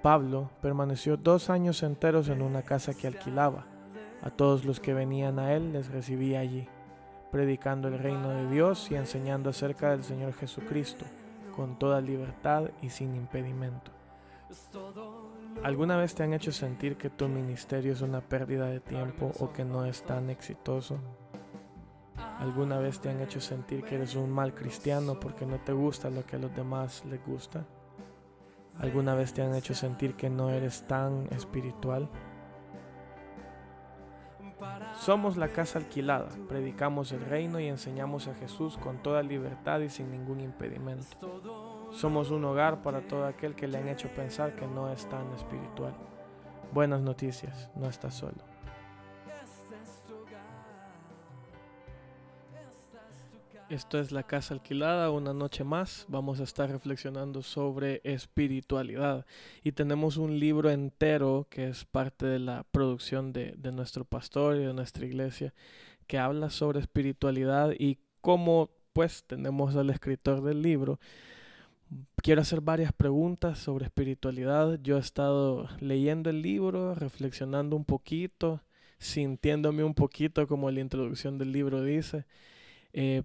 Pablo permaneció 2 años enteros en una casa que alquilaba. A todos los que venían a él les recibía allí, predicando el reino de Dios y enseñando acerca del Señor Jesucristo, con toda libertad y sin impedimento. ¿Alguna vez te han hecho sentir que tu ministerio es una pérdida de tiempo o que no es tan exitoso? ¿Alguna vez te han hecho sentir que eres un mal cristiano porque no te gusta lo que a los demás les gusta? ¿Alguna vez te han hecho sentir que no eres tan espiritual? Somos la casa alquilada, predicamos el reino y enseñamos a Jesús con toda libertad y sin ningún impedimento. Somos un hogar para todo aquel que le han hecho pensar que no es tan espiritual. Buenas noticias, no estás solo. Esto es La Casa Alquilada, una noche más. Vamos a estar reflexionando sobre espiritualidad. Y tenemos un libro entero que es parte de la producción de nuestro pastor y de nuestra iglesia, que habla sobre espiritualidad y cómo pues tenemos al escritor del libro. Quiero hacer varias preguntas sobre espiritualidad. Yo he estado leyendo el libro, reflexionando un poquito, sintiéndome un poquito como la introducción del libro dice.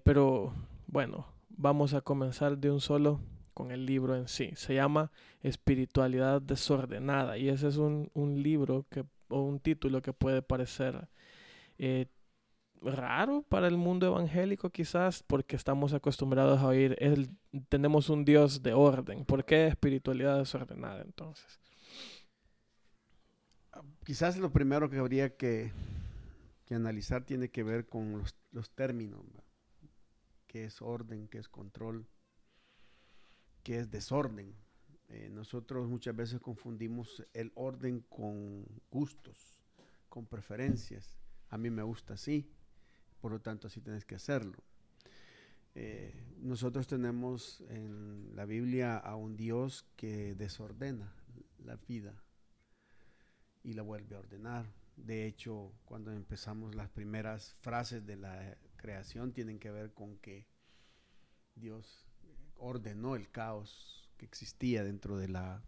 Pero bueno, vamos a comenzar de un solo con el libro en sí. Se llama Espiritualidad Desordenada y ese es un libro o un título que puede parecer eh, raro para el mundo evangélico quizás porque estamos acostumbrados a oír, tenemos un Dios de orden. ¿Por qué espiritualidad desordenada entonces? Quizás lo primero que habría que analizar tiene que ver con los términos, ¿va? ¿Qué es orden? ¿Qué es control? ¿Qué es desorden? Nosotros muchas veces confundimos el orden con gustos, con preferencias. A mí me gusta así, por lo tanto así tienes que hacerlo. Nosotros tenemos en la Biblia a un Dios que desordena la vida y la vuelve a ordenar. De hecho, cuando empezamos las primeras frases de la creación tienen que ver con que Dios ordenó el caos que existía dentro de la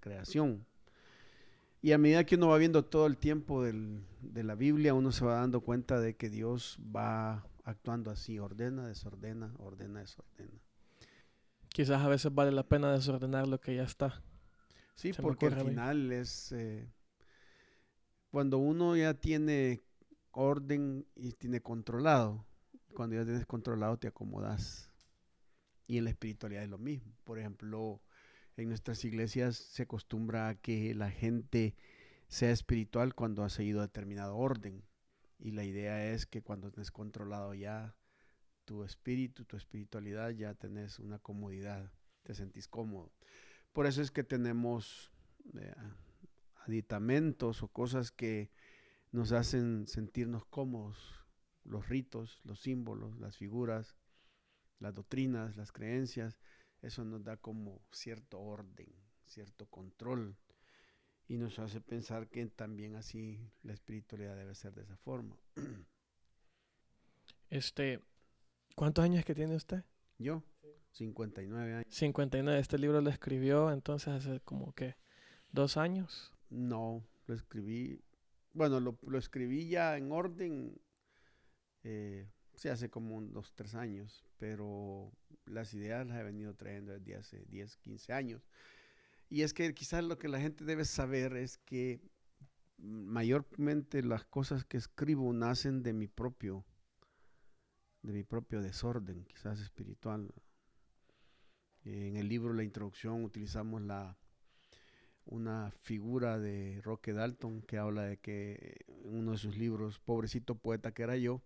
creación. Y a medida que uno va viendo todo el tiempo de la Biblia, uno se va dando cuenta de que Dios va actuando así, ordena, desordena, ordena, desordena. Quizás a veces vale la pena desordenar lo que ya está. Sí, Se me porque al ocurre a mí. final es cuando uno ya tiene orden y tiene controlado, cuando ya tienes controlado te acomodas. Y en la espiritualidad es lo mismo. Por ejemplo, en nuestras iglesias se acostumbra a que la gente sea espiritual cuando ha seguido determinado orden. Y la idea es que cuando tienes controlado ya tu espíritu, tu espiritualidad, ya tenés una comodidad, te sentís cómodo. Por eso es que tenemos eh, aditamentos o cosas que nos hacen sentirnos cómodos, los ritos, los símbolos, las figuras, las doctrinas, las creencias, eso nos da como cierto orden, cierto control y nos hace pensar que también así la espiritualidad debe ser de esa forma. Este, ¿Cuántos años es que tiene usted? Yo, 59 años. 59. Este libro lo escribió entonces hace como que 2 años. No, lo escribí, bueno, lo escribí ya en orden, sí, hace como unos 3 años, pero las ideas las he venido trayendo desde hace 10, 15 años. Y es que quizás lo que la gente debe saber es que mayormente las cosas que escribo nacen de mi propio desorden, quizás espiritual. En el libro La Introducción utilizamos una figura de Roque Dalton que habla de que en uno de sus libros, pobrecito poeta que era yo,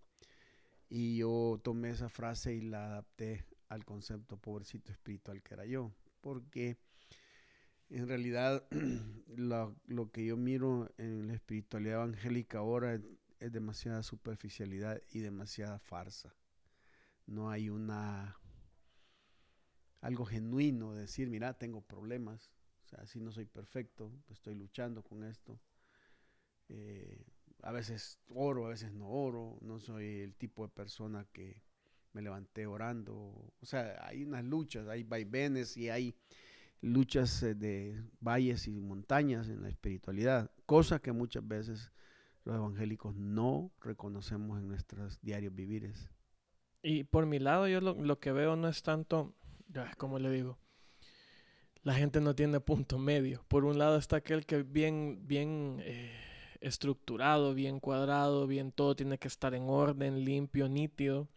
y yo tomé esa frase y la adapté al concepto pobrecito espiritual que era yo, porque en realidad lo que yo miro en la espiritualidad evangélica ahora es demasiada superficialidad y demasiada farsa. No hay algo genuino de decir, mira, tengo problemas, o sea, si no soy perfecto, estoy luchando con esto. Eh, a veces oro, a veces no oro, no soy el tipo de persona que me levanté orando. O sea, hay unas luchas, hay vaivenes y hay luchas de valles y montañas en la espiritualidad, cosa que muchas veces los evangélicos no reconocemos en nuestros diarios vivires. Y por mi lado, yo lo que veo no es tanto, ¿cómo le digo? La gente no tiene punto medio. Por un lado está aquel que bien estructurado, bien cuadrado, bien todo tiene que estar en orden, limpio, nítido.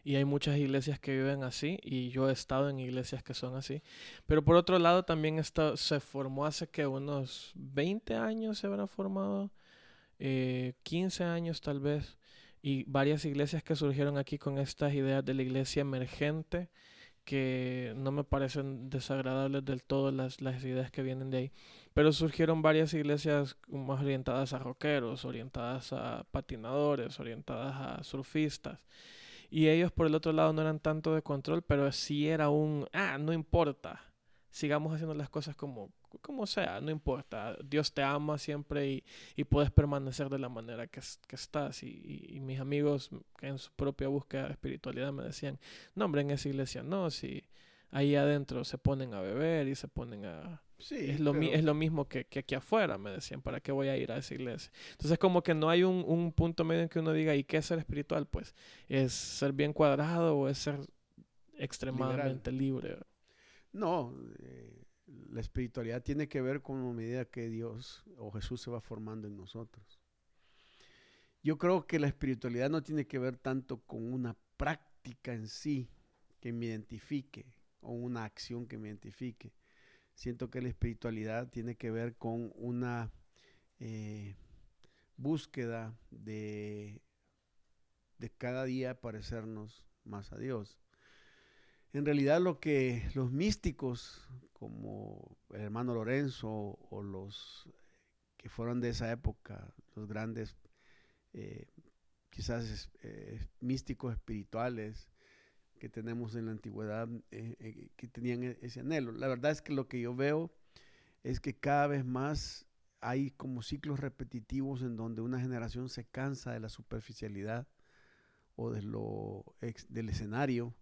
Y hay muchas iglesias que viven así, y yo he estado en iglesias que son así. Pero por otro lado también se formó hace que unos 20 años se habrá formado, 15 años tal vez, y varias iglesias que surgieron aquí con estas ideas de la iglesia emergente, que no me parecen desagradables del todo las ideas que vienen de ahí. Pero surgieron varias iglesias más orientadas a rockeros, orientadas a patinadores, orientadas a surfistas. Y ellos por el otro lado no eran tanto de control, pero sí era no importa. Sigamos haciendo las cosas como sea, no importa. Dios te ama siempre y puedes permanecer de la manera que estás. Y mis amigos que en su propia búsqueda de espiritualidad me decían, no hombre, en esa iglesia no, si ahí adentro se ponen a beber y se ponen a... Sí, Es lo mismo que aquí afuera, me decían, ¿para qué voy a ir a esa iglesia? Entonces como que no hay un punto medio en que uno diga, ¿y qué es ser espiritual? Pues es ser bien cuadrado o es ser liberal. extremadamente libre. No, la espiritualidad tiene que ver con la medida que Dios o Jesús se va formando en nosotros. Yo creo que la espiritualidad no tiene que ver tanto con una práctica en sí que me identifique o una acción que me identifique. Siento que la espiritualidad tiene que ver con una búsqueda de cada día parecernos más a Dios. En realidad lo que los místicos como el hermano Lorenzo o los que fueron de esa época, los grandes eh, quizás místicos espirituales que tenemos en la antigüedad, que tenían ese anhelo. La verdad es que lo que yo veo es que cada vez más hay como ciclos repetitivos en donde una generación se cansa de la superficialidad o del escenario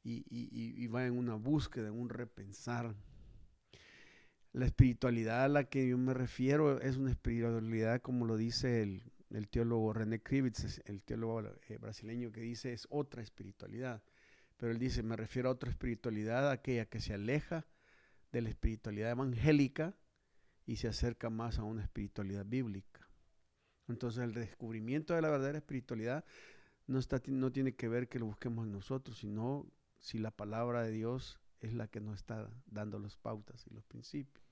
y va en una búsqueda, en un repensar. La espiritualidad a la que yo me refiero es una espiritualidad, como lo dice el teólogo René Krivitz, el teólogo brasileño, que dice es otra espiritualidad. Pero él dice, me refiero a otra espiritualidad, aquella que se aleja de la espiritualidad evangélica y se acerca más a una espiritualidad bíblica. Entonces el descubrimiento de la verdadera espiritualidad no tiene que ver que lo busquemos en nosotros, sino si la palabra de Dios es la que nos está dando las pautas y los principios.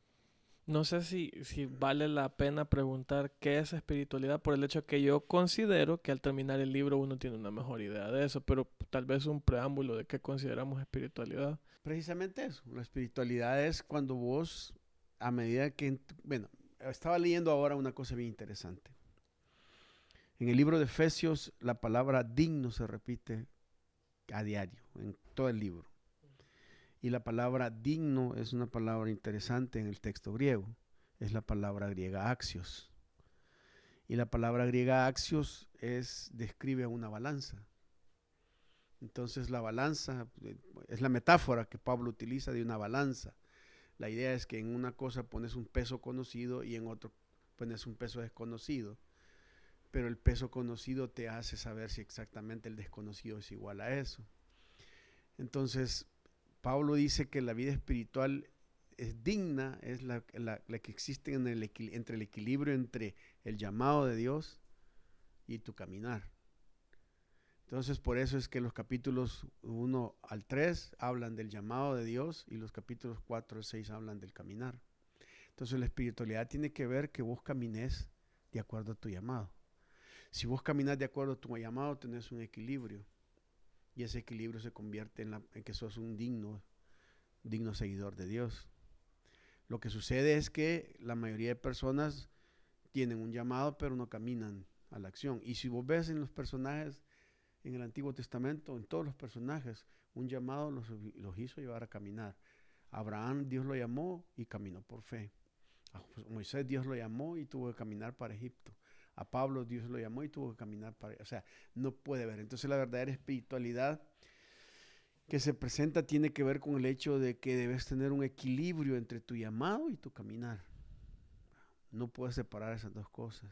No sé si vale la pena preguntar qué es espiritualidad por el hecho que yo considero que al terminar el libro uno tiene una mejor idea de eso, pero tal vez un preámbulo de qué consideramos espiritualidad. Precisamente eso, la espiritualidad es cuando vos, a medida que, bueno, estaba leyendo ahora una cosa bien interesante. En el libro de Efesios la palabra digno se repite a diario, en todo el libro. Y la palabra digno es una palabra interesante en el texto griego. Es la palabra griega axios. Y la palabra griega axios describe una balanza. Entonces la balanza es la metáfora que Pablo utiliza de una balanza. La idea es que en una cosa pones un peso conocido y en otro pones un peso desconocido. Pero el peso conocido te hace saber si exactamente el desconocido es igual a eso. Entonces, Pablo dice que la vida espiritual es digna, es la que existe entre el equilibrio entre el llamado de Dios y tu caminar. Entonces, por eso es que los capítulos 1 al 3 hablan del llamado de Dios y los capítulos 4 al 6 hablan del caminar. Entonces, la espiritualidad tiene que ver que vos camines de acuerdo a tu llamado. Si vos caminas de acuerdo a tu llamado, tenés un equilibrio. Y ese equilibrio se convierte en que sos un digno seguidor de Dios. Lo que sucede es que la mayoría de personas tienen un llamado, pero no caminan a la acción. Y si vos ves en los personajes, en el Antiguo Testamento, en todos los personajes, un llamado los hizo llevar a caminar. A Abraham Dios lo llamó y caminó por fe. A Moisés Dios lo llamó y tuvo que caminar para Egipto. A Pablo Dios lo llamó y tuvo que caminar para... O sea, no puede ver. Entonces la verdadera espiritualidad que se presenta tiene que ver con el hecho de que debes tener un equilibrio entre tu llamado y tu caminar. No puedes separar esas dos cosas.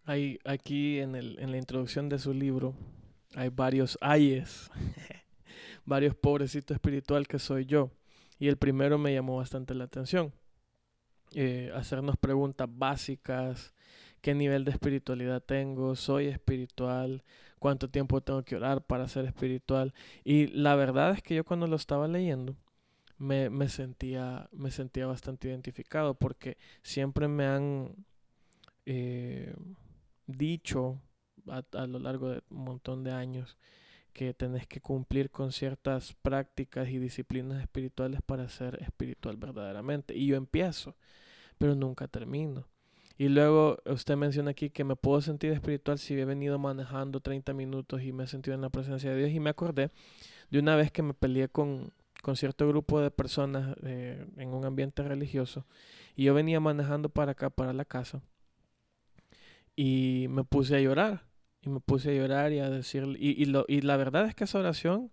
Hay aquí en la introducción de su libro, hay varios ayes, varios pobrecitos espiritual que soy yo. Y el primero me llamó bastante la atención. Hacernos preguntas básicas, qué nivel de espiritualidad tengo, soy espiritual, cuánto tiempo tengo que orar para ser espiritual. Y la verdad es que yo cuando lo estaba leyendo me sentía bastante identificado porque siempre me han eh, dicho a lo largo de un montón de años que tenés que cumplir con ciertas prácticas y disciplinas espirituales para ser espiritual verdaderamente. Y yo empiezo, pero nunca termino. Y luego usted menciona aquí que me puedo sentir espiritual si he venido manejando 30 minutos y me he sentido en la presencia de Dios. Y me acordé de una vez que me peleé con cierto grupo de personas en un ambiente religioso. Y yo venía manejando para acá, para la casa. Y me puse a llorar. Y me puse a llorar y a decir... Y la verdad es que esa oración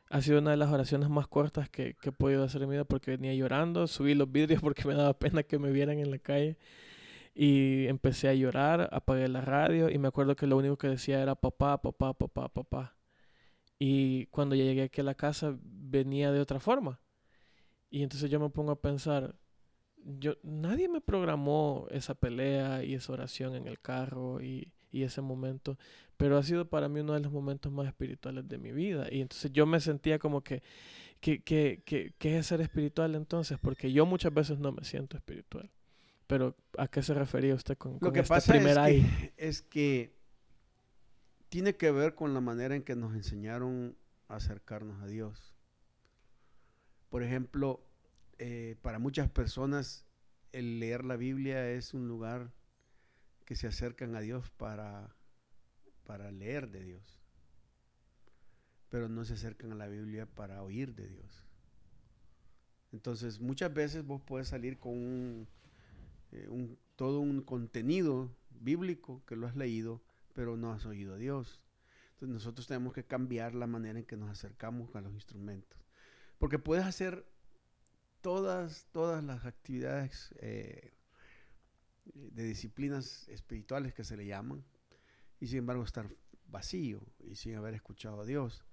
ha sido una de las oraciones más cortas que he podido hacer en mi vida porque venía llorando. Subí los vidrios porque me daba pena que me vieran en la calle. Y empecé a llorar, apagué la radio y me acuerdo que lo único que decía era papá, papá, papá, papá. Y cuando ya llegué aquí a la casa venía de otra forma. Y entonces yo me pongo a pensar, nadie me programó esa pelea y esa oración en el carro y ese momento, pero ha sido para mí uno de los momentos más espirituales de mi vida. Y entonces yo me sentía como ¿qué es ser espiritual entonces? Porque yo muchas veces no me siento espiritual. Pero ¿a qué se refería usted Lo con que este pasa primer ay? es que tiene que ver con la manera en que nos enseñaron a acercarnos a Dios. Por ejemplo, para muchas personas el leer la Biblia es un lugar que se acercan a Dios para leer de Dios, pero no se acercan a la Biblia para oír de Dios. Entonces muchas veces vos puedes salir con todo un contenido bíblico que lo has leído, pero no has oído a Dios. Entonces nosotros tenemos que cambiar la manera en que nos acercamos a los instrumentos. Porque puedes hacer todas las actividades de disciplinas espirituales que se le llaman, y sin embargo estar vacío y sin haber escuchado a Dios.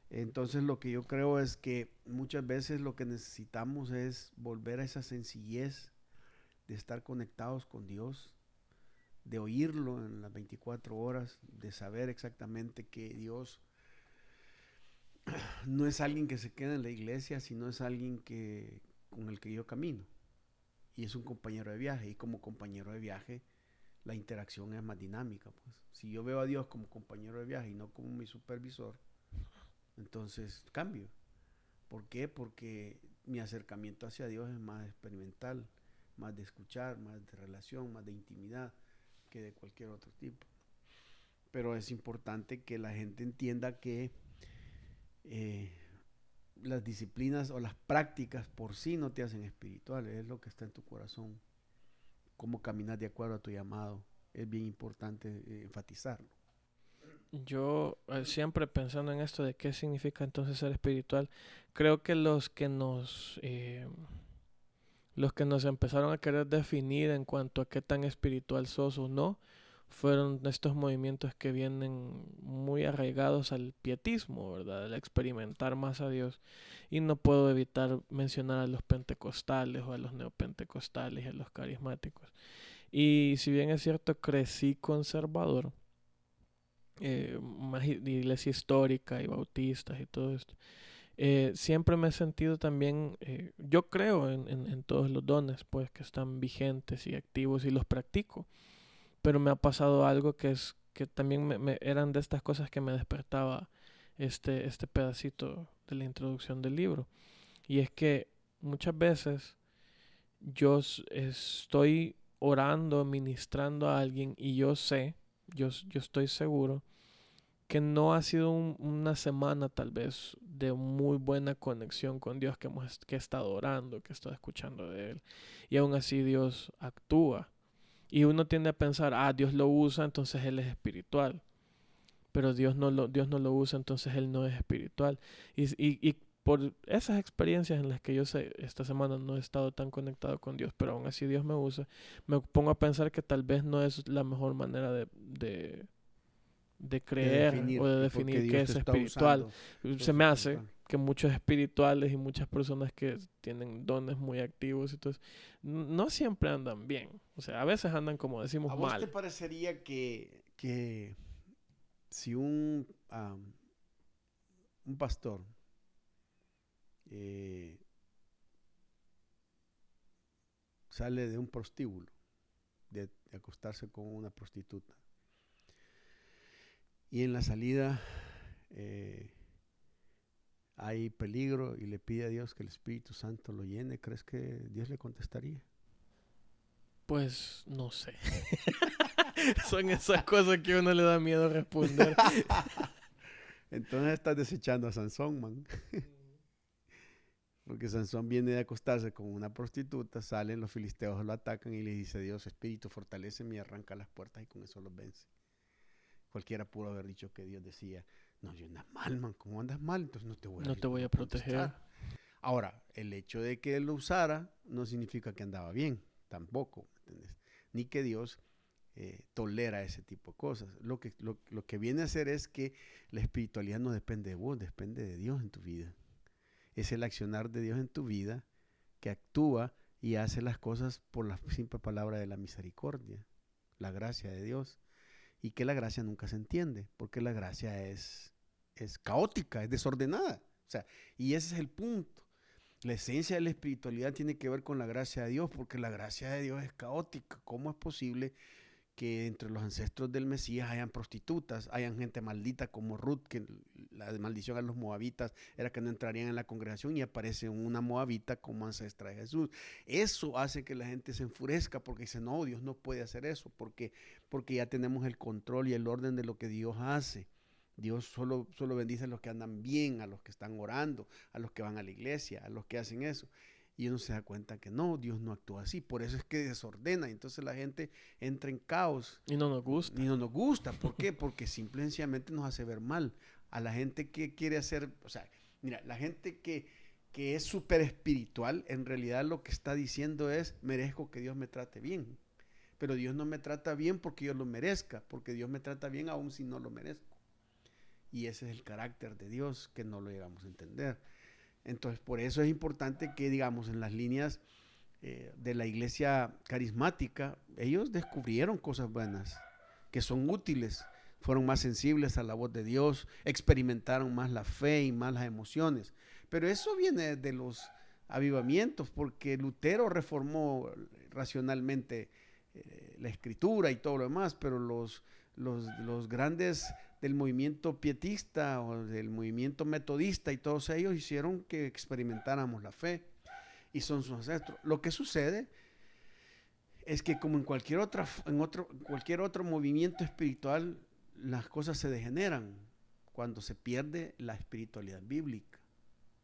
Entonces lo que yo creo es que muchas veces lo que necesitamos es volver a esa sencillez de estar conectados con Dios, de oírlo en las 24 horas, de saber exactamente que Dios no es alguien que se queda en la iglesia, sino es alguien con el que yo camino. Y es un compañero de viaje. Y como compañero de viaje, la interacción es más dinámica. Pues. Si yo veo a Dios como compañero de viaje y no como mi supervisor, entonces cambio. ¿Por qué? Porque mi acercamiento hacia Dios es más experimental, más de escuchar, más de relación, más de intimidad que de cualquier otro tipo. Pero es importante que la gente entienda que las disciplinas o las prácticas por sí no te hacen espiritual, es lo que está en tu corazón. Cómo caminas de acuerdo a tu llamado. Es bien importante enfatizarlo. Yo siempre pensando en esto de qué significa entonces ser espiritual, creo que los que nos empezaron a querer definir en cuanto a qué tan espiritual sos o no, fueron estos movimientos que vienen muy arraigados al pietismo, ¿verdad? Al experimentar más a Dios. Y no puedo evitar mencionar a los pentecostales o a los neopentecostales y a los carismáticos. Y si bien es cierto, crecí conservador, más iglesia histórica y bautistas y todo esto. Siempre me he sentido también, yo creo en todos los dones, pues que están vigentes y activos y los practico, pero me ha pasado algo que también eran de estas cosas que me despertaba este pedacito de la introducción del libro, y es que muchas veces estoy orando, ministrando a alguien y yo estoy seguro que no ha sido una semana tal vez de muy buena conexión con Dios, que he estado orando, que he estado escuchando de Él. Y aún así Dios actúa. Y uno tiende a pensar, Dios lo usa, entonces Él es espiritual. pero Dios no lo usa, entonces él no es espiritual. Y por esas experiencias en las que yo sé, esta semana no he estado tan conectado con Dios, pero aún así Dios me usa, me pongo a pensar que tal vez no es la mejor manera de De creer o definir de que porque definir qué Dios te es está espiritual. usando, Se sos me hace espiritual. que muchos espirituales y muchas personas que tienen dones muy activos y todo eso, no siempre andan bien. O sea, a veces andan, como decimos, ¿A vos te mal. parecería que si un pastor eh, sale de un prostíbulo, de acostarse con una prostituta, y en la salida eh, hay peligro y le pide a Dios que el Espíritu Santo lo llene, ¿crees que Dios le contestaría? Pues no sé. Son esas cosas que a uno le da miedo responder. Entonces estás desechando a Sansón, man. Porque Sansón viene de acostarse con una prostituta, salen los filisteos, lo atacan y le dice: Dios, Espíritu, fortaléceme y arranca las puertas y con eso los vence. Cualquiera pudo haber dicho que Dios decía: no, yo andas mal, man, ¿cómo andas mal? Entonces no te voy No te voy a a proteger. contestar. Ahora, el hecho de que él lo usara no significa que andaba bien, tampoco, ¿entendés? Ni que Dios tolera ese tipo de cosas. Lo que viene a hacer es que la espiritualidad no depende de vos, depende de Dios en tu vida. Es el accionar de Dios en tu vida que actúa y hace las cosas por la simple palabra de la misericordia, la gracia de Dios. Y que la gracia nunca se entiende, porque la gracia es caótica, es desordenada. O sea, y ese es el punto. La esencia de la espiritualidad tiene que ver con la gracia de Dios, porque la gracia de Dios es caótica. ¿Cómo es posible que entre los ancestros del Mesías hayan prostitutas, hayan gente maldita como Ruth, que la maldición a los moabitas era que no entrarían en la congregación, y aparece una moabita como ancestra de Jesús? Eso hace que la gente se enfurezca porque dice: no, Dios no puede hacer eso, porque ya tenemos el control y el orden de lo que Dios hace. Dios solo bendice a los que andan bien, a los que están orando, a los que van a la iglesia, a los que hacen eso. Y uno se da cuenta que no, Dios no actúa así. Por eso es que desordena. Entonces la gente entra en caos Y no nos y gusta. no nos gusta. ¿Por qué? Porque simplemente nos hace ver mal. A la gente que quiere hacer, o sea, mira, la gente que es súper espiritual, en realidad lo que está diciendo es: merezco que Dios me trate bien. Pero Dios no me trata bien porque yo lo merezca, porque Dios me trata bien aún si no lo merezco. Y ese es el carácter de Dios que no lo llegamos a entender. Entonces, por eso es importante que, digamos, en las líneas de la iglesia carismática, ellos descubrieron cosas buenas, que son útiles, fueron más sensibles a la voz de Dios, experimentaron más la fe y más las emociones. Pero eso viene de los avivamientos, porque Lutero reformó racionalmente la escritura y todo lo demás, pero los grandes del movimiento pietista o del movimiento metodista y todos ellos hicieron que experimentáramos la fe, y son sus ancestros. Lo que sucede es que, como en cualquier otro movimiento espiritual, las cosas se degeneran cuando se pierde la espiritualidad bíblica.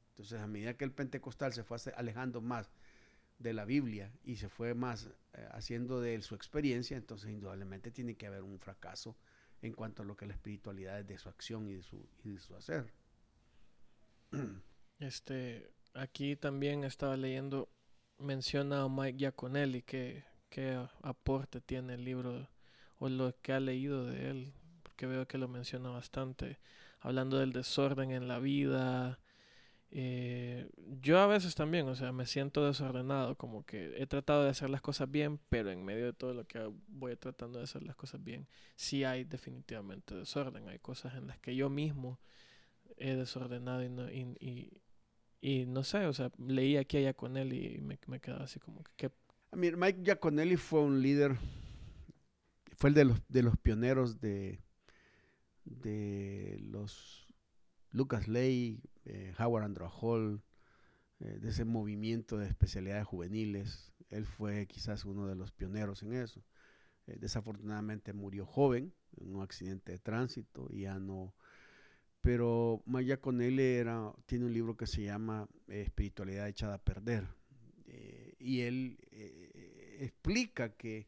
Entonces, a medida que el pentecostal se fue alejando más de la Biblia y se fue más haciendo de él su experiencia, entonces indudablemente tiene que haber un fracaso en cuanto a lo que la espiritualidad es de su acción y de su hacer. Aquí también estaba leyendo, menciona a Mike Giaconelli, que aporte tiene el libro o lo que ha leído de él, porque veo que lo menciona bastante, hablando del desorden en la vida. Yo a veces también, o sea, me siento desordenado, como que he tratado de hacer las cosas bien, pero en medio de todo lo que voy tratando de hacer las cosas bien, sí hay definitivamente desorden, hay cosas en las que yo mismo he desordenado y no sé, o sea, leí aquí allá con él y me quedaba así como que Mike Giaconelli fue un líder, fue el de los pioneros de los Lucas Ley, Howard Andrew Hall, de ese movimiento de especialidades juveniles. Él fue quizás uno de los pioneros en eso. Desafortunadamente murió joven en un accidente de tránsito y ya no. Pero Maya Conelli tiene un libro que se llama Espiritualidad echada a perder. Y él explica que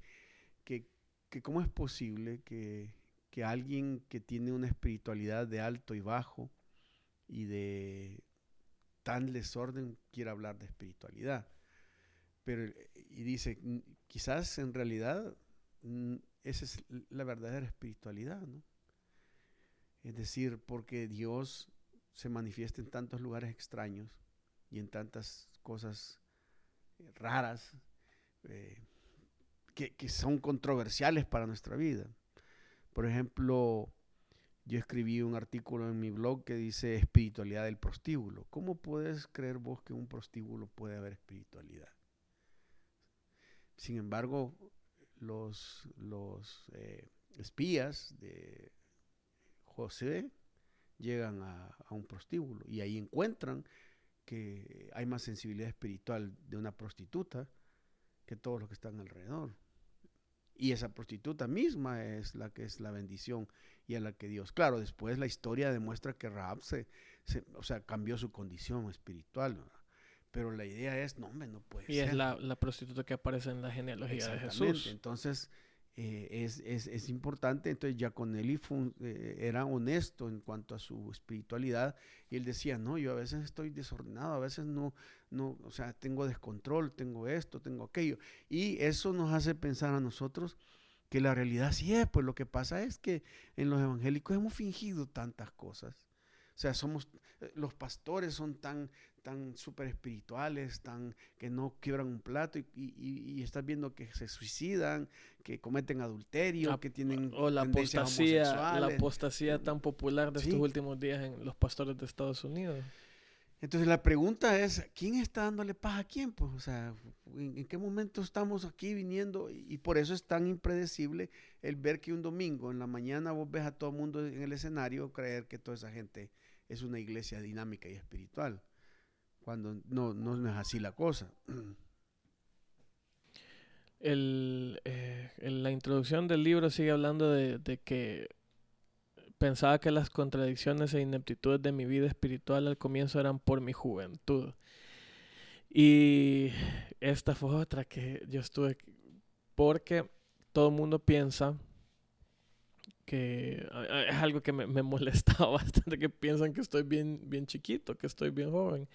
cómo es posible que que alguien que tiene una espiritualidad de alto y bajo y de tan desorden quiera hablar de espiritualidad. Pero, y dice, quizás en realidad esa es la verdadera espiritualidad, ¿no? Es decir, porque Dios se manifiesta en tantos lugares extraños y en tantas cosas raras que son controversiales para nuestra vida. Por ejemplo, yo escribí un artículo en mi blog que dice espiritualidad del prostíbulo. ¿Cómo puedes creer vos que en un prostíbulo puede haber espiritualidad? Sin embargo, los espías de José llegan a un prostíbulo y ahí encuentran que hay más sensibilidad espiritual de una prostituta que todos los que están alrededor. Y esa prostituta misma es la que es la bendición y a la que Dios, claro, después la historia demuestra que Rahab cambió su condición espiritual, ¿verdad? Pero la idea es, no, hombre, no puede Y ser. es la prostituta que aparece en la genealogía de Jesús. Entonces es importante. Entonces ya con él era honesto en cuanto a su espiritualidad y él decía, no, yo a veces estoy desordenado, a veces no, o sea, tengo descontrol, tengo esto, tengo aquello, y eso nos hace pensar a nosotros que la realidad sí es. Pues lo que pasa es que en los evangélicos hemos fingido tantas cosas. O sea, los pastores son tan súper espirituales, que no quiebran un plato y estás viendo que se suicidan, que cometen adulterio, que tienen o tendencias homosexuales. la apostasía tan popular de estos Sí. últimos días en los pastores de Estados Unidos. Entonces la pregunta es, ¿quién está dándole paz a quién? Pues, o sea, ¿en qué momento estamos aquí viniendo? Y por eso es tan impredecible el ver que un domingo en la mañana vos ves a todo el mundo en el escenario, creer que toda esa gente es una iglesia dinámica y espiritual, cuando no es así la cosa. La introducción del libro sigue hablando de que pensaba que las contradicciones e ineptitudes de mi vida espiritual al comienzo eran por mi juventud. Y esta fue otra que yo estuve, porque todo el mundo piensa que es algo que me molestaba bastante, que piensan que estoy bien chiquito, que estoy bien joven.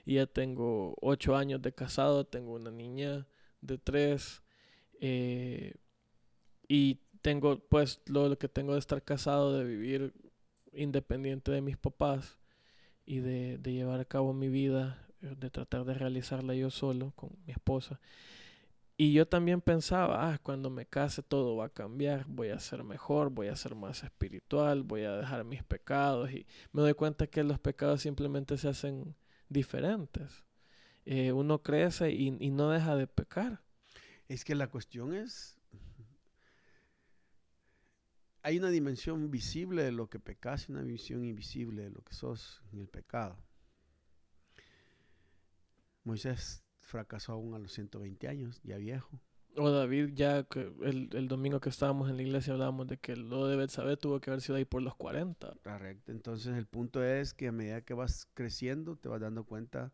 Y ya tengo 8 años de casado, tengo una niña de 3, y tengo pues lo que tengo de estar casado, de vivir independiente de mis papás y de llevar a cabo mi vida, de tratar de realizarla yo solo con mi esposa. Y yo también pensaba, cuando me case todo va a cambiar, voy a ser mejor, voy a ser más espiritual, voy a dejar mis pecados, y me doy cuenta que los pecados simplemente se hacen diferentes. Uno crece y no deja de pecar. Es que la cuestión es, hay una dimensión visible de lo que pecas y una visión invisible de lo que sos en el pecado. Moisés fracasó aún a los 120 años, ya viejo. O David, ya que el domingo que estábamos en la iglesia hablábamos de que lo de Betsabé tuvo que haber sido ahí por los 40. Correcto. Entonces el punto es que a medida que vas creciendo te vas dando cuenta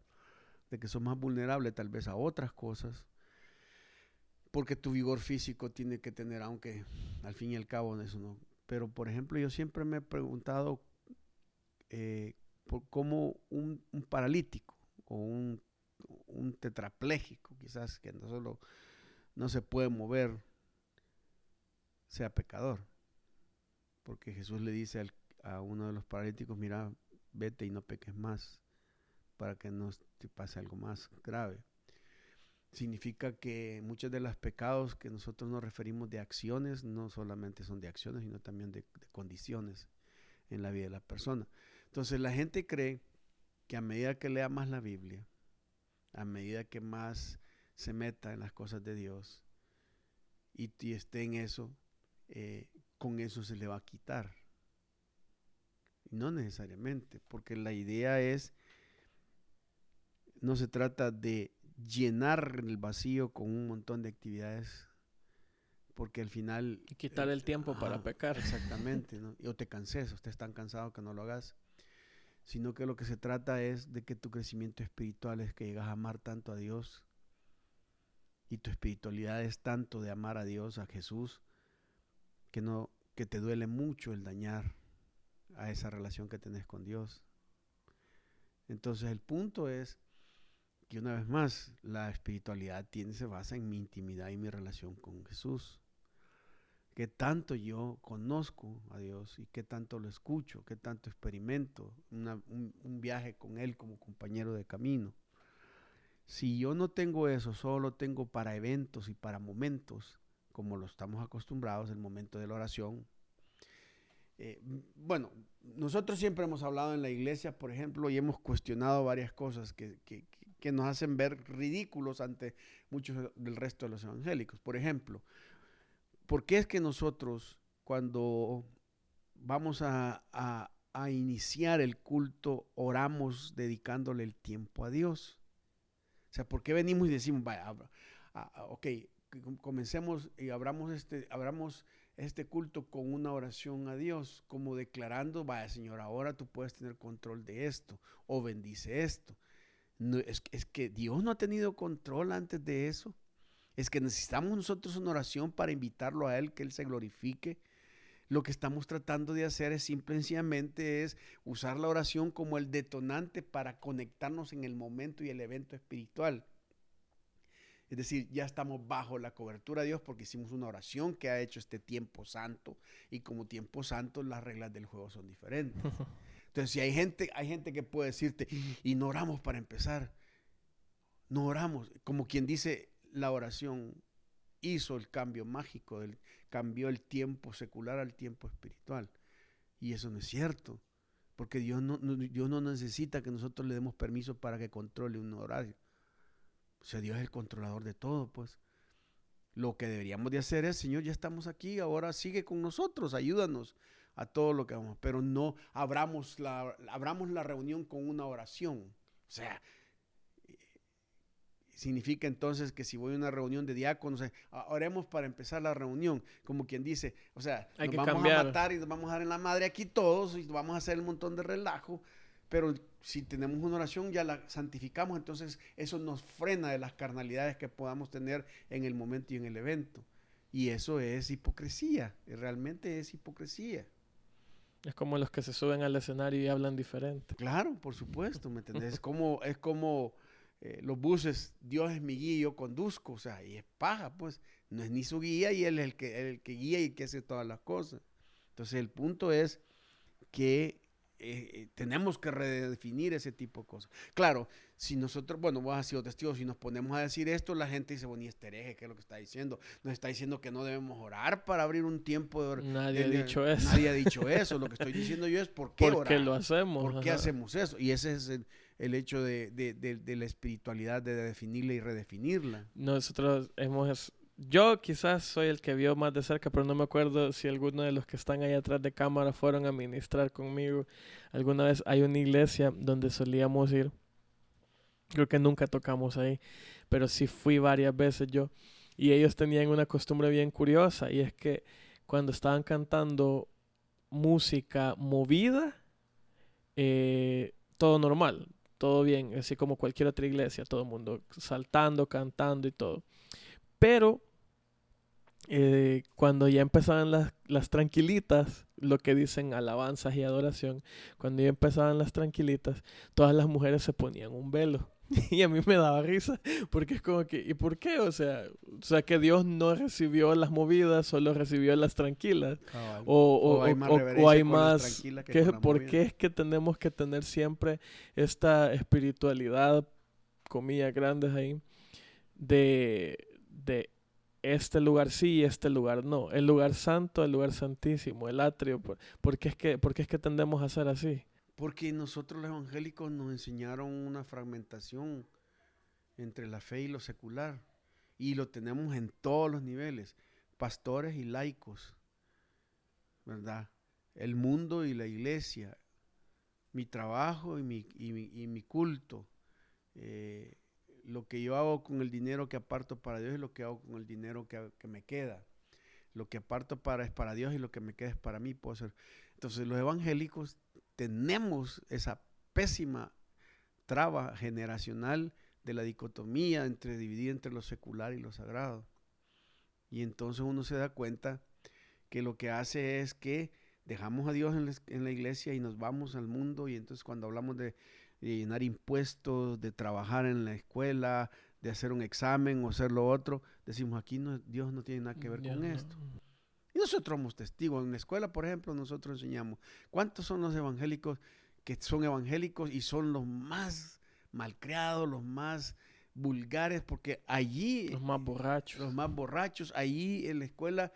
de que sos más vulnerable tal vez a otras cosas, porque tu vigor físico tiene que tener, aunque al fin y al cabo eso no. Pero por ejemplo yo siempre me he preguntado por cómo un paralítico o un tetrapléjico, quizás que no se puede mover, sea pecador. Porque Jesús le dice a uno de los paralíticos, mira, vete y no peques más para que no te pase algo más grave. Significa que muchos de los pecados que nosotros nos referimos de acciones no solamente son de acciones, sino también de condiciones en la vida de la persona. Entonces la gente cree que a medida que lea más la Biblia, a medida que más se meta en las cosas de Dios y esté en eso, con eso se le va a quitar. Y no necesariamente, porque la idea es, no se trata de llenar el vacío con un montón de actividades, porque al final... Y quitar el tiempo para pecar. Exactamente, ¿no? O te canses, o estés tan cansado que no lo hagas, sino que lo que se trata es de que tu crecimiento espiritual es que llegas a amar tanto a Dios y tu espiritualidad es tanto de amar a Dios, a Jesús, que no que te duele mucho el dañar a esa relación que tenés con Dios. Entonces el punto es que una vez más, la espiritualidad se basa en mi intimidad y mi relación con Jesús. Qué tanto yo conozco a Dios y qué tanto lo escucho, qué tanto experimento un viaje con Él como compañero de camino. Si yo no tengo eso, solo tengo para eventos y para momentos, como lo estamos acostumbrados, el momento de la oración. Bueno, nosotros siempre hemos hablado en la iglesia, por ejemplo, y hemos cuestionado varias cosas que nos hacen ver ridículos ante muchos del resto de los evangélicos. Por ejemplo, ¿por qué es que nosotros cuando vamos a iniciar el culto oramos dedicándole el tiempo a Dios? O sea, ¿por qué venimos y decimos, vaya, ok, comencemos y abramos este culto con una oración a Dios, como declarando, vaya Señor, ahora tú puedes tener control de esto, o bendice esto? No, es que Dios no ha tenido control antes de eso. Es que necesitamos nosotros una oración para invitarlo a Él, que Él se glorifique. Lo que estamos tratando de hacer es simplemente es usar la oración como el detonante para conectarnos en el momento y el evento espiritual. Es decir, ya estamos bajo la cobertura de Dios porque hicimos una oración que ha hecho este tiempo santo, y como tiempo santo las reglas del juego son diferentes. Entonces, si hay gente que puede decirte, y no oramos para empezar, no oramos, como quien dice, la oración hizo el cambio mágico, cambió el tiempo secular al tiempo espiritual. Y eso no es cierto, porque Dios no necesita que nosotros le demos permiso para que controle un horario. O sea, Dios es el controlador de todo, pues. Lo que deberíamos de hacer es, Señor, ya estamos aquí, ahora sigue con nosotros, ayúdanos a todo lo que vamos. Pero no abramos la reunión con una oración. O sea, significa entonces que si voy a una reunión de diáconos, oremos para empezar la reunión, como quien dice, o sea, nos vamos a matar y nos vamos a dar en la madre aquí todos y vamos a hacer un montón de relajo, pero si tenemos una oración ya la santificamos, entonces eso nos frena de las carnalidades que podamos tener en el momento y en el evento. Y eso es hipocresía, realmente es hipocresía. Es como los que se suben al escenario y hablan diferente. Claro, por supuesto, ¿me entendés? Es como los buses, Dios es mi guía y yo conduzco, o sea, y es paja, pues, no es ni su guía y Él es el que guía y que hace todas las cosas. Entonces el punto es que tenemos que redefinir ese tipo de cosas. Claro, si nosotros, bueno, vos has sido testigo, si nos ponemos a decir esto, la gente dice, bueno, y este hereje, ¿qué es lo que está diciendo? Nos está diciendo que no debemos orar para abrir un tiempo de oración. Nadie ha dicho eso. Nadie ha dicho eso. Lo que estoy diciendo yo es por qué orar. ¿Por qué lo hacemos? ¿Por qué hacemos eso? Y ese es el hecho de la espiritualidad, de definirla y redefinirla. Nosotros yo quizás soy el que vio más de cerca, pero no me acuerdo si alguno de los que están ahí atrás de cámara fueron a ministrar conmigo. Alguna vez hay una iglesia donde solíamos ir. Creo que nunca tocamos ahí, pero sí fui varias veces yo. Y ellos tenían una costumbre bien curiosa, y es que cuando estaban cantando música movida, todo normal, todo bien, así como cualquier otra iglesia, todo el mundo saltando, cantando y todo. Pero cuando ya empezaban las tranquilitas, lo que dicen alabanzas y adoración, cuando ya empezaban las tranquilitas, todas las mujeres se ponían un velo. Y a mí me daba risa, porque es como que, ¿y por qué? O sea que Dios no recibió las movidas, solo recibió las tranquilas. O hay más ¿por qué es que tenemos que tener siempre esta espiritualidad, comillas grandes ahí, de este lugar sí y este lugar no? El lugar santo, el lugar santísimo, el atrio. ¿Por qué es que tendemos a hacer así? Porque nosotros los evangélicos nos enseñaron una fragmentación entre la fe y lo secular. Y lo tenemos en todos los niveles, pastores y laicos, ¿verdad? El mundo y la iglesia, mi trabajo y mi culto, lo que yo hago con el dinero que aparto para Dios y lo que hago con el dinero que me queda. Lo que aparto es para Dios y lo que me queda es para mí. Puedo ser. Entonces los evangélicos tenemos esa pésima traba generacional de la dicotomía dividida entre lo secular y lo sagrado. Y entonces uno se da cuenta que lo que hace es que dejamos a Dios en la iglesia y nos vamos al mundo, y entonces cuando hablamos de llenar impuestos, de trabajar en la escuela, de hacer un examen o hacer lo otro, decimos aquí Dios no tiene nada que ver Ya con no. esto. Y nosotros somos testigos. En la escuela, por ejemplo, nosotros enseñamos cuántos son los evangélicos que son evangélicos y son los más malcriados, los más vulgares, porque allí, Los más borrachos. los más borrachos, allí en la escuela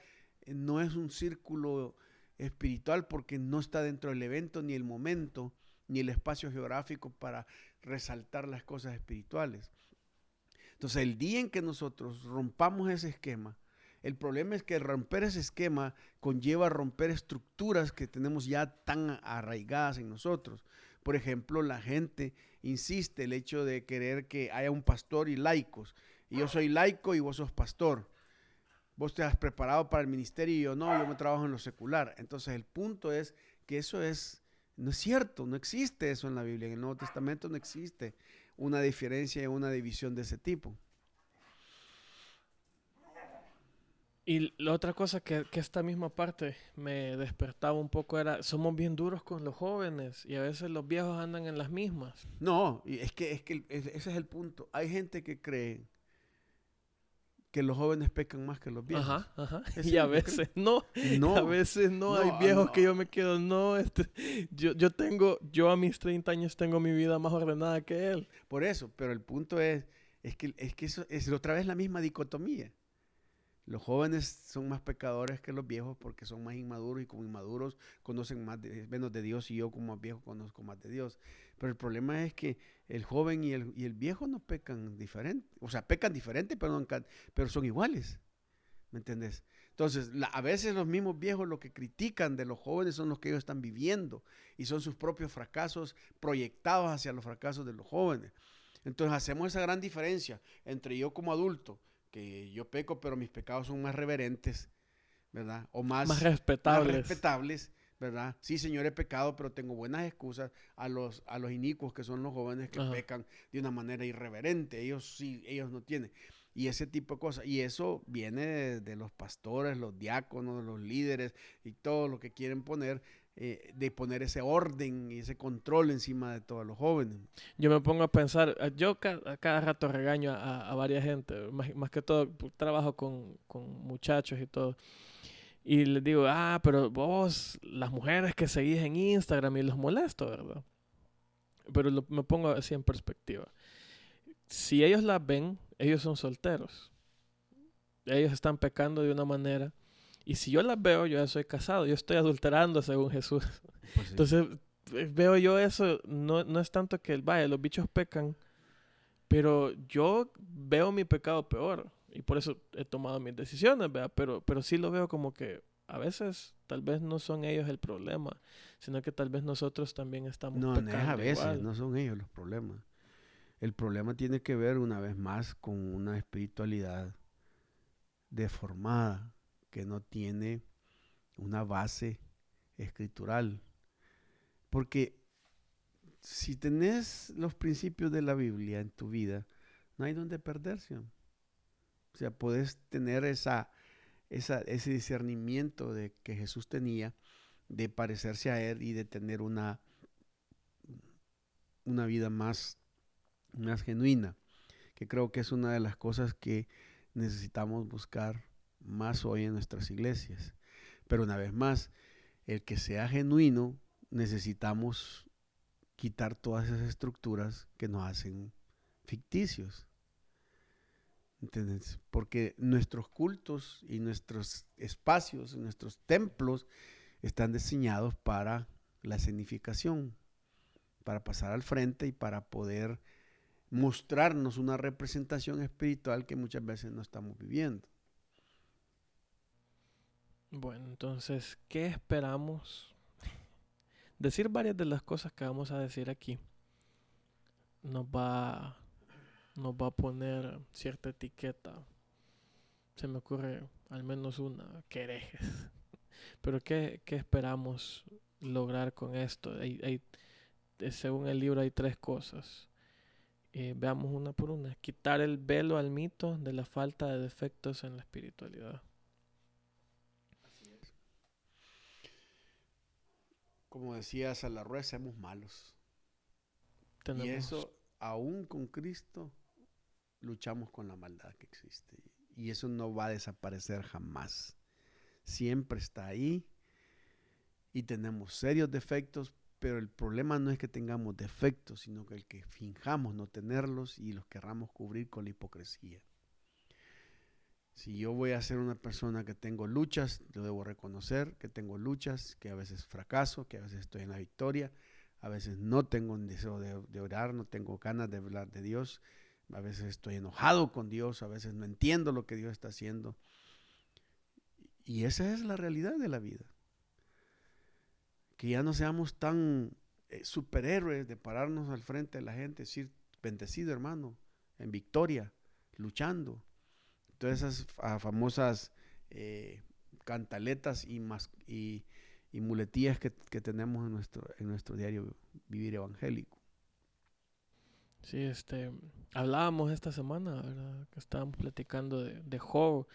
no es un círculo espiritual porque no está dentro del evento, ni el momento, ni el espacio geográfico para resaltar las cosas espirituales. Entonces, el día en que nosotros rompamos ese esquema, el problema es que romper ese esquema conlleva romper estructuras que tenemos ya tan arraigadas en nosotros. Por ejemplo, la gente insiste el hecho de querer que haya un pastor y laicos. Y yo soy laico y vos sos pastor. Vos te has preparado para el ministerio y yo no, yo me trabajo en lo secular. Entonces el punto es que no es cierto, no existe eso en la Biblia. En el Nuevo Testamento no existe una diferencia y una división de ese tipo. Y la otra cosa que esta misma parte me despertaba un poco era, somos bien duros con los jóvenes y a veces los viejos andan en las mismas. No, y ese es el punto. Hay gente que cree que los jóvenes pecan más que los viejos. Ajá, ajá. ¿Es Y a serio? veces no, No, a veces no, hay no, viejos que no. yo me quedo, no, yo a mis 30 años tengo mi vida más ordenada que él. Por eso, pero el punto es que eso es otra vez la misma dicotomía. Los jóvenes son más pecadores que los viejos porque son más inmaduros y como inmaduros conocen menos de Dios y yo como más viejo conozco más de Dios. Pero el problema es que el joven y el viejo no pecan diferente. O sea, pecan diferente, pero son iguales. ¿Me entendés? Entonces, a veces los mismos viejos lo que critican de los jóvenes son los que ellos están viviendo y son sus propios fracasos proyectados hacia los fracasos de los jóvenes. Entonces hacemos esa gran diferencia entre yo como adulto, que yo peco, pero mis pecados son más reverentes, ¿verdad? O Más más respetables. respetables, ¿verdad? Sí, Señor, he pecado, pero tengo buenas excusas a los inicuos que son los jóvenes que Ajá. pecan de una manera irreverente. Ellos sí, ellos no tienen. Y ese tipo de cosas. Y eso viene de los pastores, los diáconos, los líderes y todo lo que quieren poner, de poner ese orden y ese control encima de todos los jóvenes. Yo me pongo a pensar, yo a cada rato regaño a varias gente, más que todo trabajo con muchachos y todo. Y les digo, pero vos, las mujeres que seguís en Instagram y los molesto, ¿verdad? Pero me pongo así en perspectiva. Si ellos las ven, ellos son solteros. Ellos están pecando de una manera. Y si yo las veo, yo ya soy casado. Yo estoy adulterando según Jesús. Pues sí. Entonces, veo yo eso. No es tanto que, vaya, los bichos pecan. Pero yo veo mi pecado peor. Y por eso he tomado mis decisiones, ¿verdad? Pero sí lo veo como que a veces tal vez no son ellos el problema, sino que tal vez nosotros también estamos No, no es pecando a veces, igual. no son ellos los problemas. El problema tiene que ver una vez más con una espiritualidad deformada que no tiene una base escritural. Porque si tenés los principios de la Biblia en tu vida, no hay donde perderse. O sea, podés tener ese discernimiento de que Jesús tenía, de parecerse a Él y de tener una vida más genuina, que creo que es una de las cosas que necesitamos buscar más hoy en nuestras iglesias. Pero una vez más, el que sea genuino, necesitamos quitar todas esas estructuras que nos hacen ficticios. ¿Entiendes? Porque nuestros cultos y nuestros espacios, nuestros templos están diseñados para la escenificación, para pasar al frente y para poder mostrarnos una representación espiritual que muchas veces no estamos viviendo. Bueno, entonces, ¿qué esperamos? Decir varias de las cosas que vamos a decir aquí nos va a poner cierta etiqueta. Se me ocurre al menos una, que herejes. Pero ¿qué esperamos lograr con esto? Según el libro hay 3 cosas. Veamos una por una. Quitar el velo al mito de la falta de defectos en la espiritualidad. Así es. como decía Salarrué, seamos malos. Y Tenemos, eso, aún con Cristo, luchamos con la maldad que existe. Y eso no va a desaparecer jamás. Siempre está ahí y tenemos serios defectos, pero el problema no es que tengamos defectos, sino que el que finjamos no tenerlos y los querramos cubrir con la hipocresía. Si yo voy a ser una persona que tengo luchas, lo debo reconocer, que tengo luchas, que a veces fracaso, que a veces estoy en la victoria, a veces no tengo un deseo de orar, no tengo ganas de hablar de Dios, a veces estoy enojado con Dios, a veces no entiendo lo que Dios está haciendo. Y esa es la realidad de la vida. Que ya no seamos tan superhéroes de pararnos al frente de la gente, decir, bendecido hermano, en victoria, luchando. Todas esas famosas cantaletas y muletillas que tenemos en nuestro diario vivir evangélico. sí, hablábamos esta semana, ¿verdad? Que estábamos platicando de Job.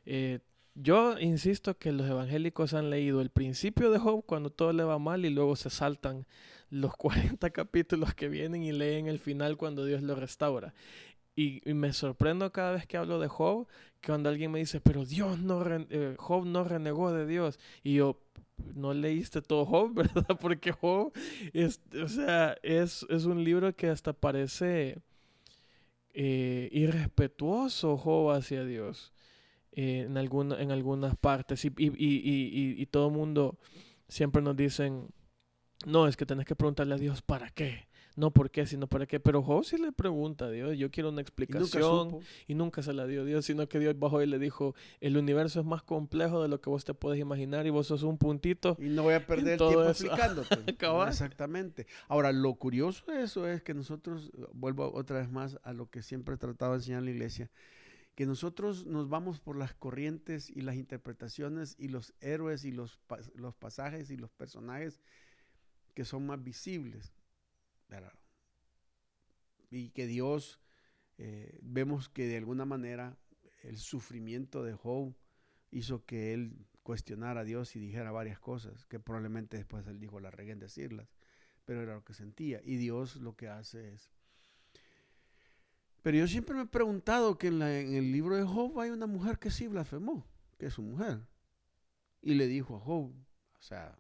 Eh, yo insisto que los evangélicos han leído el principio de Job cuando todo le va mal y luego se saltan los 40 capítulos que vienen y leen el final cuando Dios lo restaura. Y me sorprendo cada vez que hablo de Job, que cuando alguien me dice, pero Job no renegó de Dios. Y yo, no leíste todo Job, ¿verdad? Porque Job es un libro que hasta parece irrespetuoso Job hacia Dios en algunas partes. Y todo el mundo siempre nos dicen, no, es que tenés que preguntarle a Dios para qué. No por qué, sino para qué. Pero Job sí le pregunta a Dios, yo quiero una Y nunca explicación. supo. Y nunca se la dio Dios, sino que Dios bajó y le dijo, el universo es más complejo de lo que vos te puedes imaginar y vos sos un puntito Y no voy a en perder el todo tiempo eso. explicándote. Cabal. Exactamente. Ahora, lo curioso de eso es que nosotros, vuelvo otra vez más a lo que siempre he tratado de enseñar en la iglesia, que nosotros nos vamos por las corrientes y las interpretaciones y los héroes y los pasajes y los personajes que son más visibles, ¿verdad? Y que Dios, vemos que de alguna manera el sufrimiento de Job hizo que él cuestionara a Dios y dijera varias cosas, que probablemente después él dijo, la regué en decirlas, pero era lo que sentía. Y Dios lo que hace es... Pero yo siempre me he preguntado que en el libro de Job hay una mujer que sí blasfemó, que es su mujer. Y le dijo a Job, o sea,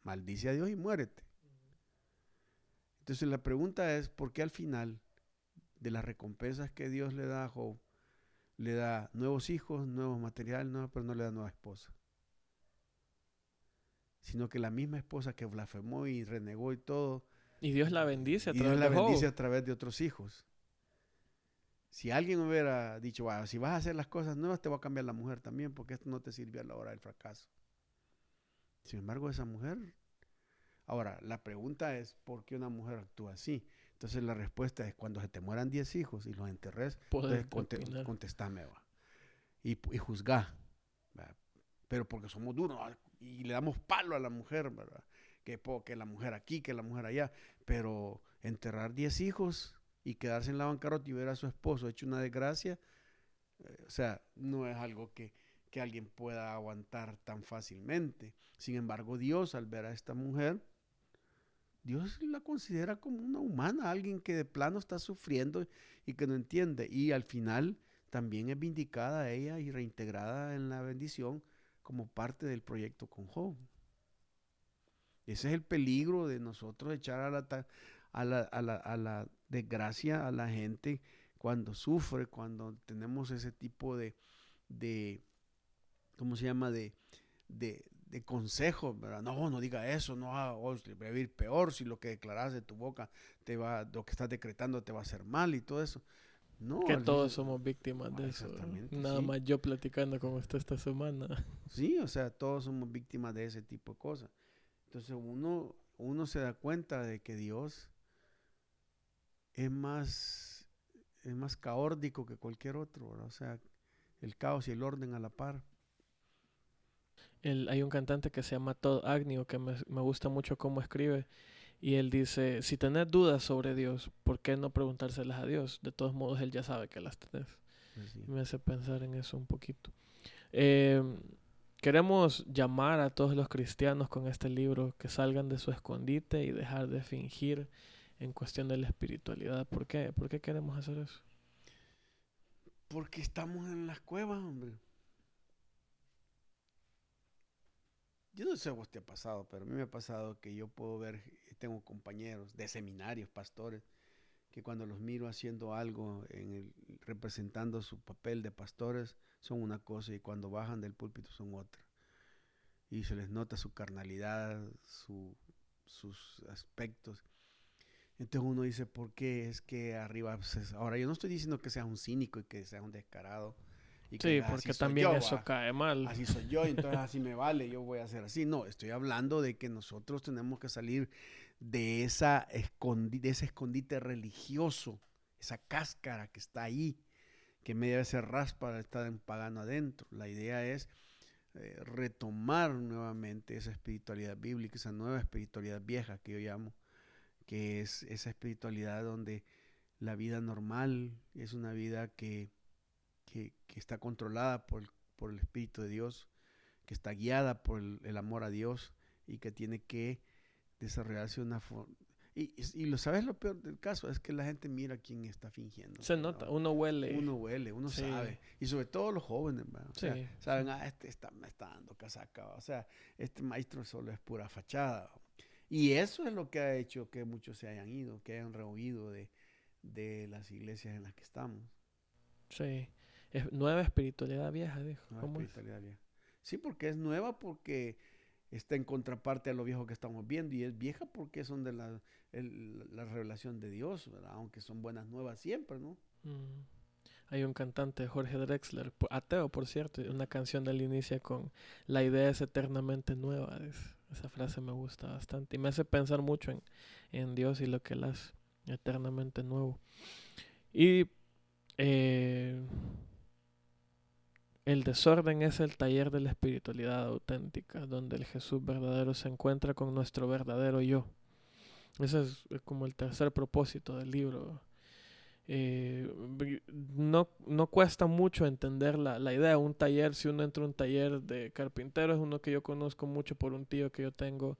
maldice a Dios y muérete. Entonces la pregunta es, ¿por qué al final de las recompensas que Dios le da a Job, le da nuevos hijos, nuevos material, pero no le da nueva esposa? Sino que la misma esposa que blasfemó y renegó y todo, Y Dios la bendice a y Dios través la de bendice Job. a través de otros hijos. Si alguien hubiera dicho, bueno, si vas a hacer las cosas nuevas, te voy a cambiar la mujer también, porque esto no te sirvió a la hora del fracaso. Sin embargo, esa mujer... Ahora, la pregunta es, ¿por qué una mujer actúa así? Entonces la respuesta es, cuando se te mueran 10 hijos y los enterres, Podés entonces opinar. contestame, va. Y juzgá, ¿verdad? Pero porque somos duros, ¿verdad? Y le damos palo a la mujer, ¿verdad? Que la mujer aquí, que la mujer allá. Pero enterrar 10 hijos y quedarse en la bancarrota y ver a su esposo hecho una desgracia, o sea, no es algo que alguien pueda aguantar tan fácilmente. Sin embargo, Dios, al ver a esta mujer, Dios la considera como una humana, alguien que de plano está sufriendo y que no entiende. Y al final también es vindicada a ella y reintegrada en la bendición como parte del proyecto con Job. Ese es el peligro de nosotros echar a la desgracia a la gente cuando sufre, cuando tenemos ese tipo de ¿cómo se llama? De consejos, ¿verdad? No, no diga eso, no va a vivir peor si lo que declaras de tu boca lo que estás decretando te va a hacer mal y todo eso. No, Que todos somos víctimas de eso. exactamente, Nada sí. más yo platicando con usted esta semana. Sí, o sea, todos somos víctimas de ese tipo de cosas. Entonces uno se da cuenta de que Dios es más caórdico que cualquier otro, ¿verdad? O sea, el caos y el orden a la par. Hay un cantante que se llama Todd Agnew que me gusta mucho cómo escribe. Y él dice, si tenés dudas sobre Dios, ¿por qué no preguntárselas a Dios? De todos modos, Él ya sabe que las tenés. Pues sí. Me hace pensar en eso un poquito. Eh, Queremos llamar a todos los cristianos con este libro que salgan de su escondite y dejar de fingir en cuestión de la espiritualidad. ¿Por qué? ¿Por qué queremos hacer eso? Porque estamos en las cuevas, hombre. Yo no sé si a vos te ha pasado, pero a mí me ha pasado que yo puedo ver, tengo compañeros de seminarios, pastores, que cuando los miro haciendo algo, representando su papel de pastores, son una cosa y cuando bajan del púlpito son otra. Y se les nota su carnalidad, sus aspectos. Entonces uno dice, ¿por qué es que arriba? Pues, ahora, yo no estoy diciendo que seas un cínico y que seas un descarado y que Sí, digas, así porque soy también yo, eso ¿va? cae mal. Así soy yo, entonces así me vale, yo voy a hacer así. No, estoy hablando de que nosotros tenemos que salir de de ese escondite religioso, esa cáscara que está ahí, que media vez se raspa, está en pagano adentro. La idea es retomar nuevamente esa espiritualidad bíblica, esa nueva espiritualidad vieja que yo llamo, que es esa espiritualidad donde la vida normal es una vida que está controlada por el Espíritu de Dios, que está guiada por el amor a Dios y que tiene que desarrollarse una forma. Y lo sabes, lo peor del caso es que la gente mira quién está fingiendo. Se nota, uno huele. Uno huele, uno Sí, sabe. Y sobre todo los jóvenes, ¿verdad? O sea, sí, saben, sí. me está dando casaca. O sea, este maestro solo es pura fachada. Y eso es lo que ha hecho que muchos se hayan ido, que hayan rehuido de las iglesias en las que estamos. Sí. Es nueva espiritualidad vieja, dijo. Nueva ¿Cómo es? espiritualidad vieja. Sí, porque es nueva, porque está en contraparte a lo viejo que estamos viendo. Y es vieja porque son de la revelación de Dios, ¿verdad? Aunque son buenas nuevas siempre, ¿no? Mm. Hay un cantante, Jorge Drexler, ateo por cierto, y una canción del inicia con "La idea es eternamente nueva". Esa frase me gusta bastante y me hace pensar mucho en Dios y lo que Él hace, eternamente nuevo. Y eh, el desorden es el taller de la espiritualidad auténtica, donde el Jesús verdadero se encuentra con nuestro verdadero yo. Ese es como el tercer propósito del libro. Eh, no cuesta mucho entender la idea. Un taller, si uno entra a un taller de carpintero, es uno que yo conozco mucho por un tío que yo tengo,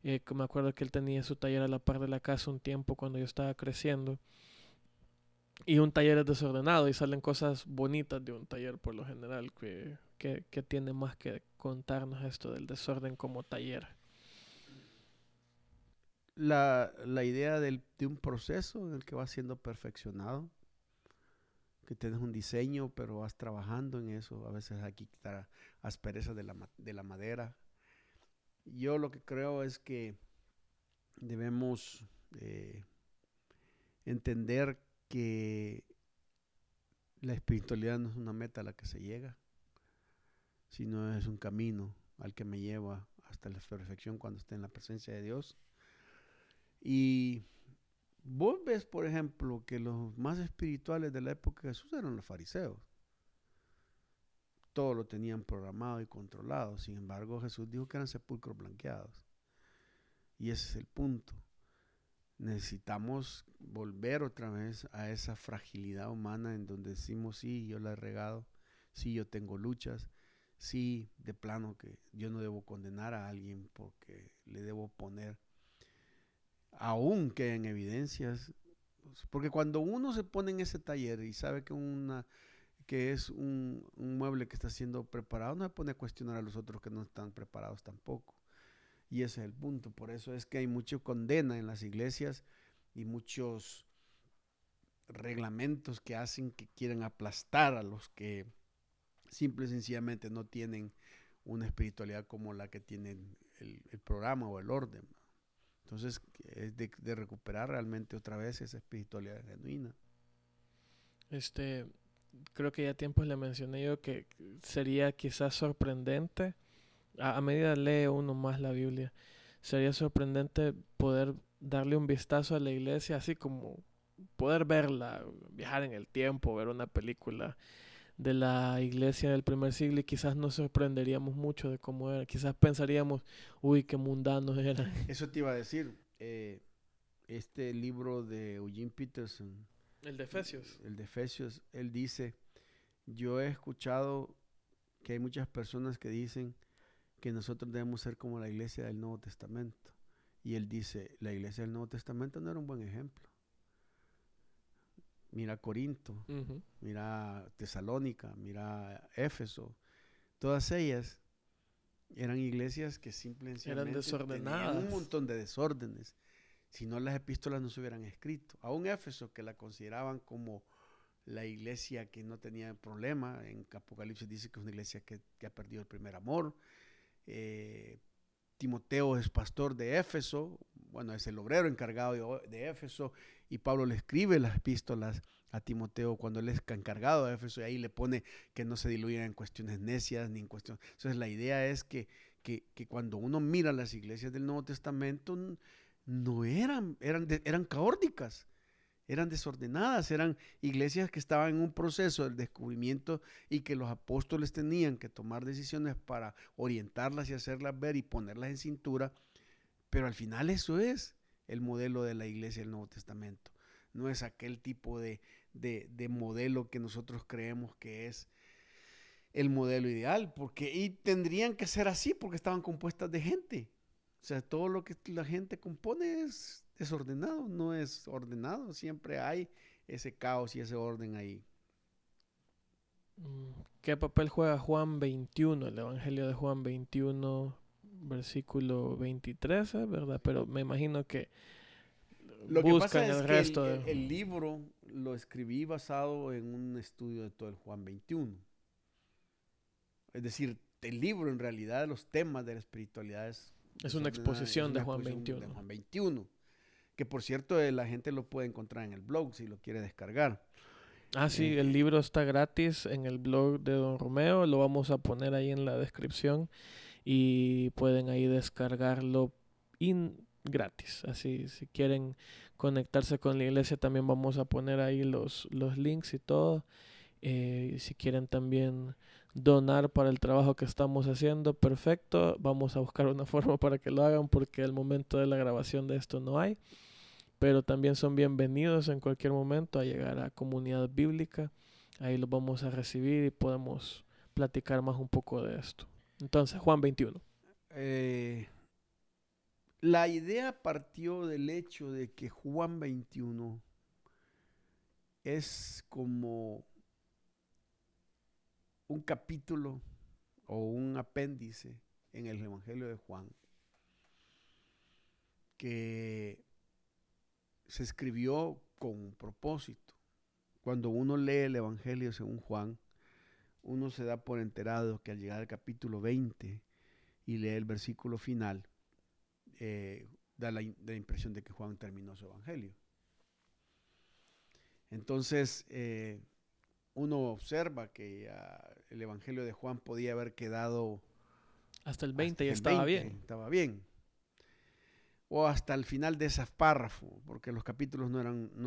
que me acuerdo que él tenía su taller a la par de la casa un tiempo cuando yo estaba creciendo. Y un taller es desordenado y salen cosas bonitas de un taller por lo general, que tiene más que contarnos esto del desorden como taller. La idea de un proceso en el que vas siendo perfeccionado, que tienes un diseño, pero vas trabajando en eso. A veces hay que quitar asperezas de la madera. Yo lo que creo es que debemos eh, entender que la espiritualidad no es una meta a la que se llega, sino es un camino al que me lleva hasta la perfección cuando esté en la presencia de Dios. Y vos ves, por ejemplo, que los más espirituales de la época de Jesús eran los fariseos. Todo lo tenían programado y controlado. Sin embargo, Jesús dijo que eran sepulcros blanqueados. Y ese es el punto. Necesitamos volver otra vez a esa fragilidad humana en donde decimos, sí, yo la he regado, sí, yo tengo luchas, sí, de plano que yo no debo condenar a alguien porque le debo poner, aún que en evidencias, porque cuando uno se pone en ese taller y sabe que es un mueble que está siendo preparado, no se pone a cuestionar a los otros que no están preparados tampoco. Y ese es el punto. Por eso es que hay mucha condena en las iglesias y muchos reglamentos que hacen que quieren aplastar a los que simple y sencillamente no tienen una espiritualidad como la que tienen el programa o el orden. Entonces es de recuperar realmente otra vez esa espiritualidad genuina. Este, Creo que ya a tiempos le mencioné yo que sería quizás sorprendente, a medida lee uno más la Biblia, sería sorprendente poder darle un vistazo a la iglesia, así como poder verla, viajar en el tiempo, ver una película de la iglesia del primer siglo y quizás nos sorprenderíamos mucho de cómo era. Quizás pensaríamos, uy, qué mundanos eran. Eso te iba a decir. Este libro de Eugene Peterson, El de Efesios. el de Efesios, él dice, yo he escuchado que hay muchas personas que dicen que nosotros debemos ser como la iglesia del Nuevo Testamento. Y él dice, la iglesia del Nuevo Testamento no era un buen ejemplo. Mira Corinto, Ujú. mira Tesalónica, mira Éfeso. Todas ellas eran iglesias que Eran simplemente tenían un desordenadas. montón de desórdenes. Si no, las epístolas no se hubieran escrito. Aún Éfeso, que la consideraban como la iglesia que no tenía problema, en Apocalipsis dice que es una iglesia que ha perdido el primer amor. Timoteo es pastor de Éfeso, bueno, es el obrero encargado de Éfeso, y Pablo le escribe las epístolas a Timoteo cuando él es encargado de Éfeso, y ahí le pone que no se diluyan en cuestiones necias ni en cuestiones. Entonces la idea es que cuando uno mira las iglesias del Nuevo Testamento, no eran caóticas, eran desordenadas, eran iglesias que estaban en un proceso del descubrimiento y que los apóstoles tenían que tomar decisiones para orientarlas y hacerlas ver y ponerlas en cintura, pero al final eso es el modelo de la iglesia del Nuevo Testamento. No es aquel tipo de modelo que nosotros creemos que es el modelo ideal, y tendrían que ser así porque estaban compuestas de gente. O sea, todo lo que la gente compone es desordenado, no es ordenado. Siempre hay ese caos y ese orden ahí. ¿Qué papel juega Juan 21, el Evangelio de Juan 21, versículo 23, ¿verdad? Pero me imagino que Lo que pasa buscan es el que resto de... el libro lo escribí basado en un estudio de todo el Juan 21. Es decir, el libro en realidad, los temas de la espiritualidad Es una desordenada, es exposición de una Juan exposición de 21. Juan 21. Que por cierto, la gente lo puede encontrar en el blog si lo quiere descargar. Ah, sí, el libro está gratis en el blog de Don Romeo. Lo vamos a poner ahí en la descripción y pueden ahí descargarlo gratis. Así, si quieren conectarse con la iglesia, también vamos a poner ahí los links y todo. Y si quieren también donar para el trabajo que estamos haciendo, perfecto. Vamos a buscar una forma para que lo hagan porque al momento de la grabación de esto no hay. Pero también son bienvenidos en cualquier momento a llegar a Comunidad Bíblica. Ahí los vamos a recibir y podemos platicar más un poco de esto. Entonces, Juan 21. La idea partió del hecho de que Juan 21 es como un capítulo o un apéndice en el Evangelio de Juan que se escribió con un propósito. Cuando uno lee el Evangelio según Juan, uno se da por enterado que al llegar al capítulo 20 y lee el versículo final, da la impresión de que Juan terminó su Evangelio. Entonces, uno observa que el Evangelio de Juan podía haber quedado Hasta el hasta 20 ya el estaba 20, bien. estaba bien. O hasta el final de ese párrafo, porque los capítulos no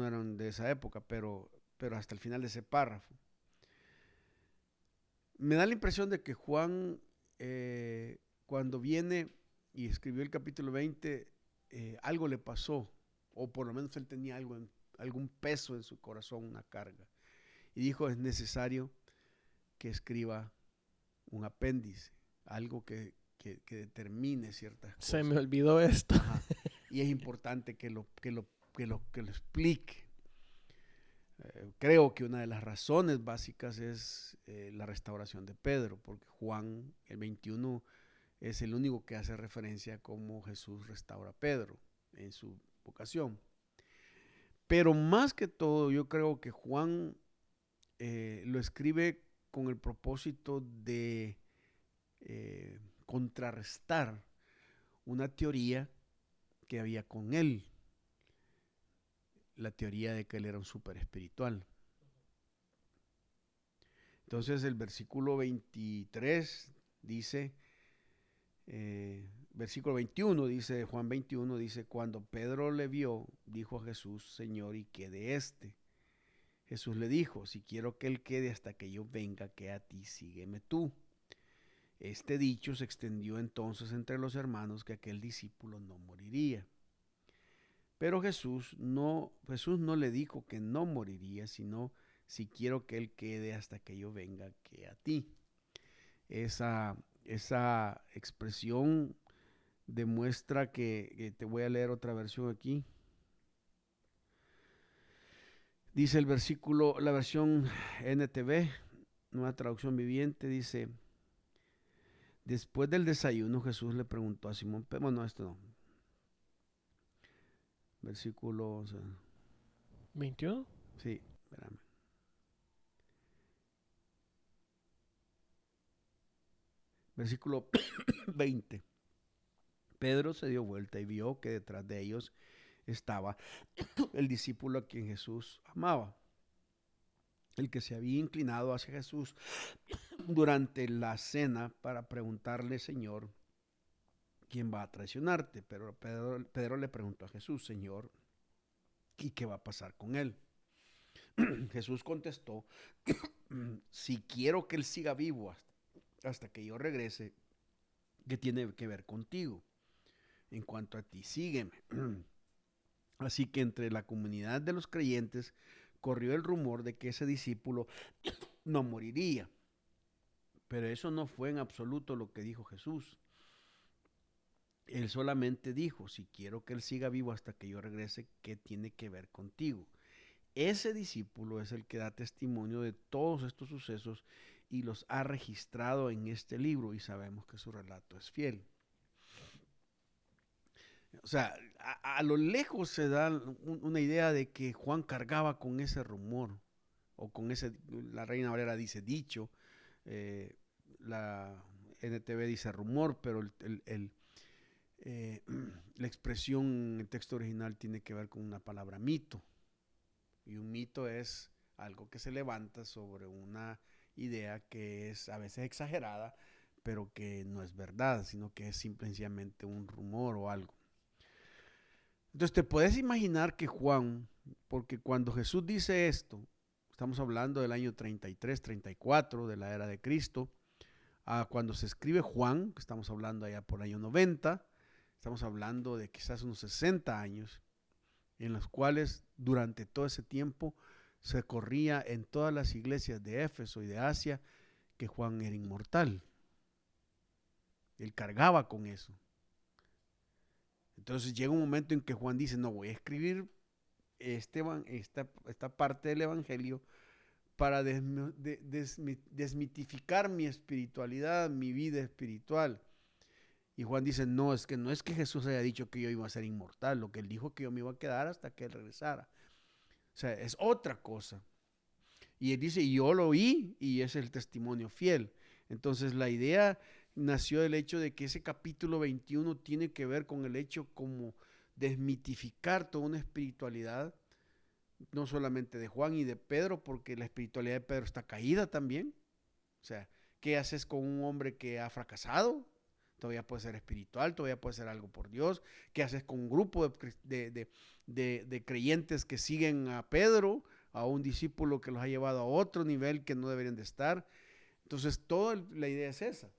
eran de esa época, pero hasta el final de ese párrafo. Me da la impresión de que Juan, cuando viene y escribió el capítulo 20, algo le pasó, o por lo menos él tenía algún peso en su corazón, una carga. Y dijo, es necesario que escriba un apéndice, algo que determine ciertas cosas. Se me olvidó esto. Ajá. Y es importante que lo explique. Creo que una de las razones básicas es la restauración de Pedro, porque Juan, el 21, es el único que hace referencia a cómo Jesús restaura a Pedro en su vocación. Pero más que todo, yo creo que Juan lo escribe con el propósito de contrarrestar una teoría que había con él, la teoría de que él era un súper espiritual. Entonces el versículo 23 dice, versículo 21 dice, Juan 21 dice, cuando Pedro le vio, dijo a Jesús, Señor, ¿y qué de este? Jesús le dijo, si quiero que él quede hasta que yo venga, que a ti, sígueme tú. Este dicho se extendió entonces entre los hermanos que aquel discípulo no moriría. Pero Jesús no le dijo que no moriría, sino si quiero que él quede hasta que yo venga, que a ti. esa expresión demuestra que te voy a leer otra versión aquí. Dice el versículo, la versión NTV, Nueva Traducción Viviente, dice: después del desayuno Jesús le preguntó a Simón Pedro, bueno, esto no, versículo, 21. sí, espérame. Versículo 20. Pedro se dio vuelta y vio que detrás de ellos estaba el discípulo a quien Jesús amaba, el que se había inclinado hacia Jesús durante la cena para preguntarle: Señor, ¿quién va a traicionarte? Pero Pedro le preguntó a Jesús: Señor, ¿y qué va a pasar con él? Jesús contestó: si quiero que él siga vivo hasta que yo regrese, ¿qué tiene que ver contigo? En cuanto a ti, sígueme. Así que entre la comunidad de los creyentes corrió el rumor de que ese discípulo no moriría. Pero eso no fue en absoluto lo que dijo Jesús. Él solamente dijo: si quiero que él siga vivo hasta que yo regrese, ¿qué tiene que ver contigo? Ese discípulo es el que da testimonio de todos estos sucesos y los ha registrado en este libro, y sabemos que su relato es fiel. O sea, a lo lejos se da una idea de que Juan cargaba con ese rumor, o con ese, la Reina Valera dice dicho, la NTV dice rumor, pero la expresión en el texto original tiene que ver con una palabra mito. Y un mito es algo que se levanta sobre una idea que es a veces exagerada, pero que no es verdad, sino que es simplemente un rumor o algo. Entonces te puedes imaginar que Juan, porque cuando Jesús dice esto, estamos hablando del año 33, 34 de la era de Cristo, cuando se escribe Juan, que estamos hablando allá por el año 90, estamos hablando de quizás unos 60 años, en los cuales durante todo ese tiempo se corría en todas las iglesias de Éfeso y de Asia que Juan era inmortal. Él cargaba con eso. Entonces llega un momento en que Juan dice: no, voy a escribir esta parte del evangelio para desmitificar mi espiritualidad, mi vida espiritual. Y Juan dice: no, es que Jesús haya dicho que yo iba a ser inmortal, lo que él dijo que yo me iba a quedar hasta que él regresara. O sea, es otra cosa. Y él dice: yo lo oí y es el testimonio fiel. Entonces la idea nació del hecho de que ese capítulo 21 tiene que ver con el hecho como desmitificar toda una espiritualidad, no solamente de Juan y de Pedro, porque la espiritualidad de Pedro está caída también. O sea, ¿qué haces con un hombre que ha fracasado? Todavía puede ser espiritual, todavía puede ser algo por Dios. ¿Qué haces con un grupo de creyentes que siguen a Pedro, a un discípulo que los ha llevado a otro nivel que no deberían de estar? Entonces, toda la idea es esa.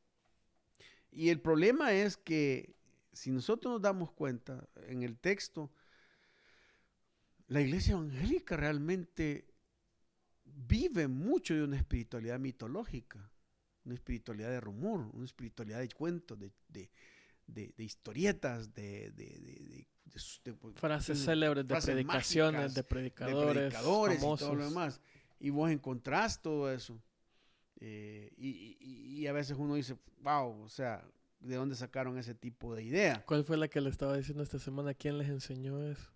Y el problema es que si nosotros nos damos cuenta en el texto, la iglesia evangélica realmente vive mucho de una espiritualidad mitológica, una espiritualidad de rumor, una espiritualidad de cuentos, de historietas, frases célebres de frases predicaciones, mágicas, de de predicadores predicadores y todo lo famosos. demás. Y vos encontrás todo eso. Y a veces uno dice: wow, o sea, ¿de dónde sacaron ese tipo de idea? ¿Cuál fue la que le estaba diciendo esta semana? ¿Quién les enseñó eso?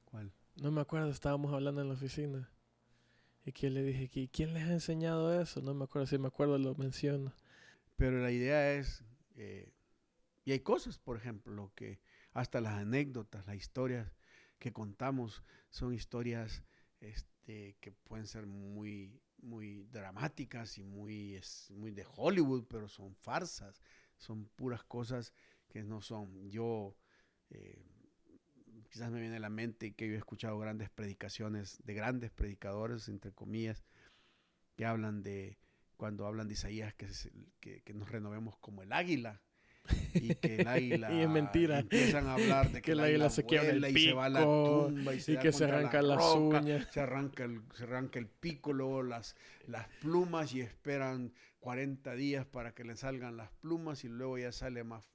¿Cuál? No me acuerdo, estábamos hablando en la oficina. Y que le dije: ¿quién les ha enseñado eso? No me acuerdo, si me acuerdo lo menciono. Pero la idea es, y hay cosas, por ejemplo, que hasta las anécdotas, las historias que contamos son historias que pueden ser muy, muy dramáticas y muy de Hollywood, pero son farsas, son puras cosas que no son. Quizás me viene a la mente que yo he escuchado grandes predicaciones de grandes predicadores, entre comillas, que hablan cuando hablan de Isaías, que nos renovemos como el águila. y que el Y es águila, y mentira. empiezan a hablar de que Que el el águila águila se quiebra el vuela y se va a la pico tumba y se y da que se contra la arranca las roca, uñas. se arranca el pico, luego las plumas y esperan 40 días para que le salgan las plumas y luego ya sale más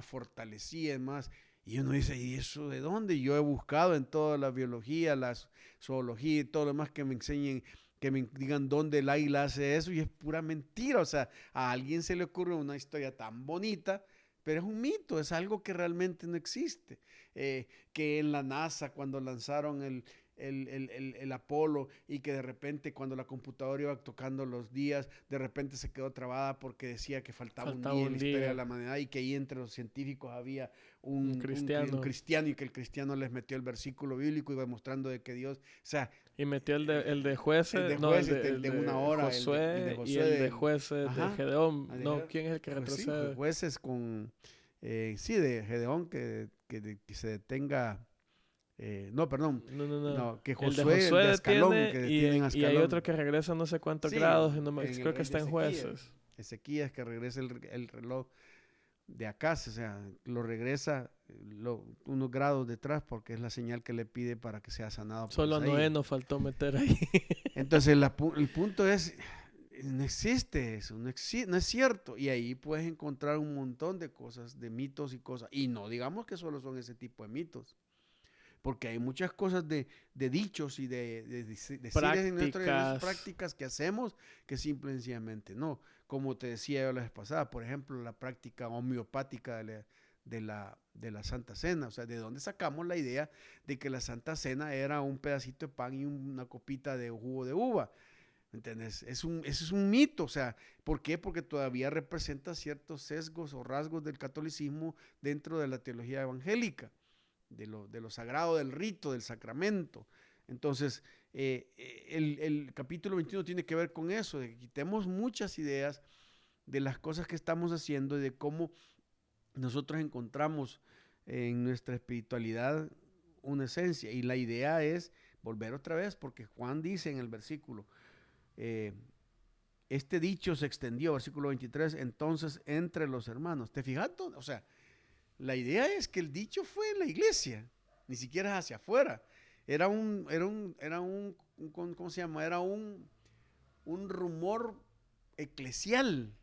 fortalecida, más. Y uno dice, ¿y eso de dónde? Yo he buscado en toda la biología, la zoología y todo lo demás que me enseñen, que me digan dónde el águila hace eso y es pura mentira. O sea, a alguien se le ocurre una historia tan bonita, pero es un mito, es algo que realmente no existe. Que en la NASA, cuando lanzaron el Apolo y que de repente cuando la computadora iba tocando los días, de repente se quedó trabada porque decía que faltaba un Faltaba día en un la historia de día. la humanidad y que ahí entre los científicos había Un un cristiano. cristiano y que el cristiano les metió el versículo bíblico y iba demostrando de que Dios, o sea, Y metió el de el jueces, de no, jueces, el el de una de hora, el de Josué y Josué, el de jueces de ajá, Gedeón. No, ¿quién es el que pues sí, retrocede? jueces con, sí, de Gedeón, que se detenga, no, perdón, No, no, no. no, que El de Josué, el Josué de Ascalón, detiene que detienen a y hay otro Ascalón, que regresa no sé cuántos grados, sí, y no en el creo que rey de está en jueces. Ezequías que regresa el reloj de acá, o sea, lo regresa unos grados detrás porque es la señal que le pide para que sea sanado por Solo a Noé Isaías. nos faltó meter ahí. Entonces el punto es, no existe eso, no es cierto. Y ahí puedes encontrar un montón de cosas, de mitos y cosas. Y no digamos que solo son ese tipo de mitos, porque hay muchas cosas de dichos y de decires en nuestras Prácticas. prácticas que hacemos que simplemente no. Como te decía yo la vez pasada, por ejemplo, la práctica homeopática de la Santa Cena. O sea, ¿de dónde sacamos la idea de que la Santa Cena era un pedacito de pan y una copita de jugo de uva? ¿Entendés? Ese es un mito, o sea, ¿por qué? Porque todavía representa ciertos sesgos o rasgos del catolicismo dentro de la teología evangélica, de lo sagrado, del rito, del sacramento. Entonces, el capítulo 21 tiene que ver con eso, de que quitemos muchas ideas de las cosas que estamos haciendo y de cómo nosotros encontramos en nuestra espiritualidad una esencia. Y la idea es volver otra vez, porque Juan dice en el versículo, eh, este dicho se extendió, versículo 23, entonces entre los hermanos. ¿Te fijas? O sea, la idea es que el dicho fue en la iglesia, ni siquiera hacia afuera. ¿Cómo se llama? Era un rumor eclesial,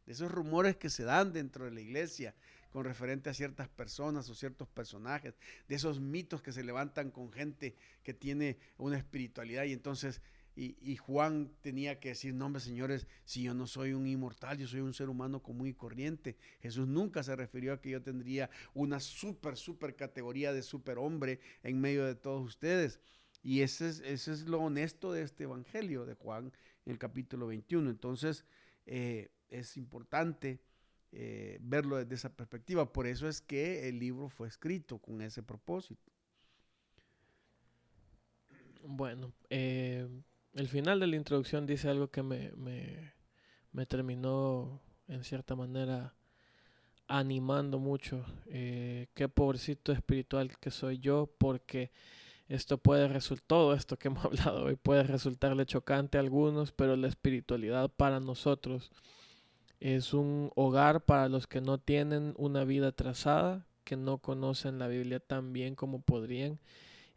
de esos rumores que se dan dentro de la iglesia con referente a ciertas personas o ciertos personajes, de esos mitos que se levantan con gente que tiene una espiritualidad y entonces y Juan tenía que decir, no hombre señores, si yo no soy un inmortal, yo soy un ser humano común y corriente. Jesús nunca se refirió a que yo tendría una super categoría de superhombre en medio de todos ustedes. Y ese es lo honesto de este evangelio de Juan en el capítulo 21. Entonces, es importante verlo desde esa perspectiva. Por eso es que el libro fue escrito con ese propósito. Bueno, el final de la introducción dice algo que me terminó en cierta manera animando mucho. Qué pobrecito espiritual que soy yo, porque esto puede resultar, todo esto que hemos hablado hoy puede resultarle chocante a algunos, pero la espiritualidad para nosotros es un hogar para los que no tienen una vida trazada, que no conocen la Biblia tan bien como podrían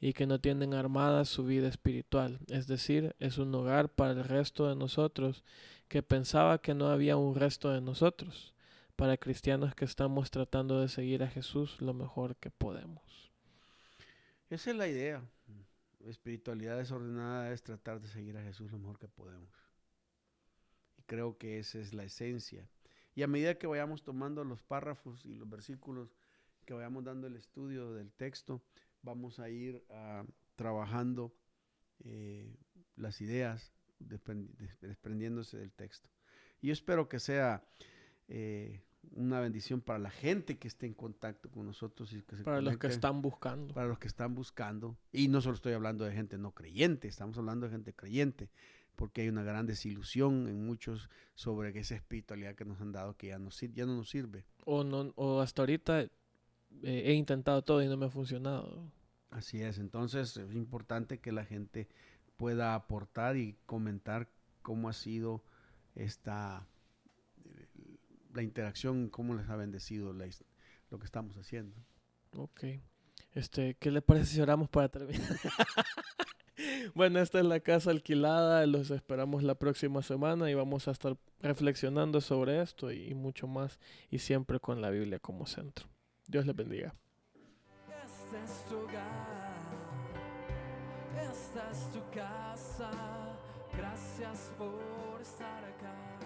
y que no tienen armada su vida espiritual. Es decir, es un hogar para el resto de nosotros que pensaba que no había un resto de nosotros, para cristianos que estamos tratando de seguir a Jesús lo mejor que podemos. Esa es la idea. Espiritualidad desordenada es tratar de seguir a Jesús lo mejor que podemos. Y creo que esa es la esencia. Y a medida que vayamos tomando los párrafos y los versículos, que vayamos dando el estudio del texto, vamos a ir trabajando las ideas desprendiéndose del texto. Y yo espero que sea una bendición para la gente que esté en contacto con nosotros y que se Para los que conecte, están buscando. para los que están buscando. Y no solo estoy hablando de gente no creyente, estamos hablando de gente creyente, porque hay una gran desilusión en muchos sobre esa espiritualidad que nos han dado que ya no nos sirve. O hasta ahorita he intentado todo y no me ha funcionado. Así es, entonces es importante que la gente pueda aportar y comentar cómo ha sido esta la interacción, cómo les ha bendecido lo que estamos haciendo. Ok. ¿Qué le parece si oramos para terminar? Bueno, esta es la casa alquilada. Los esperamos la próxima semana y vamos a estar reflexionando sobre esto y mucho más. Y siempre con la Biblia como centro. Dios les bendiga. Este es tu hogar, esta es tu casa. Gracias por estar acá.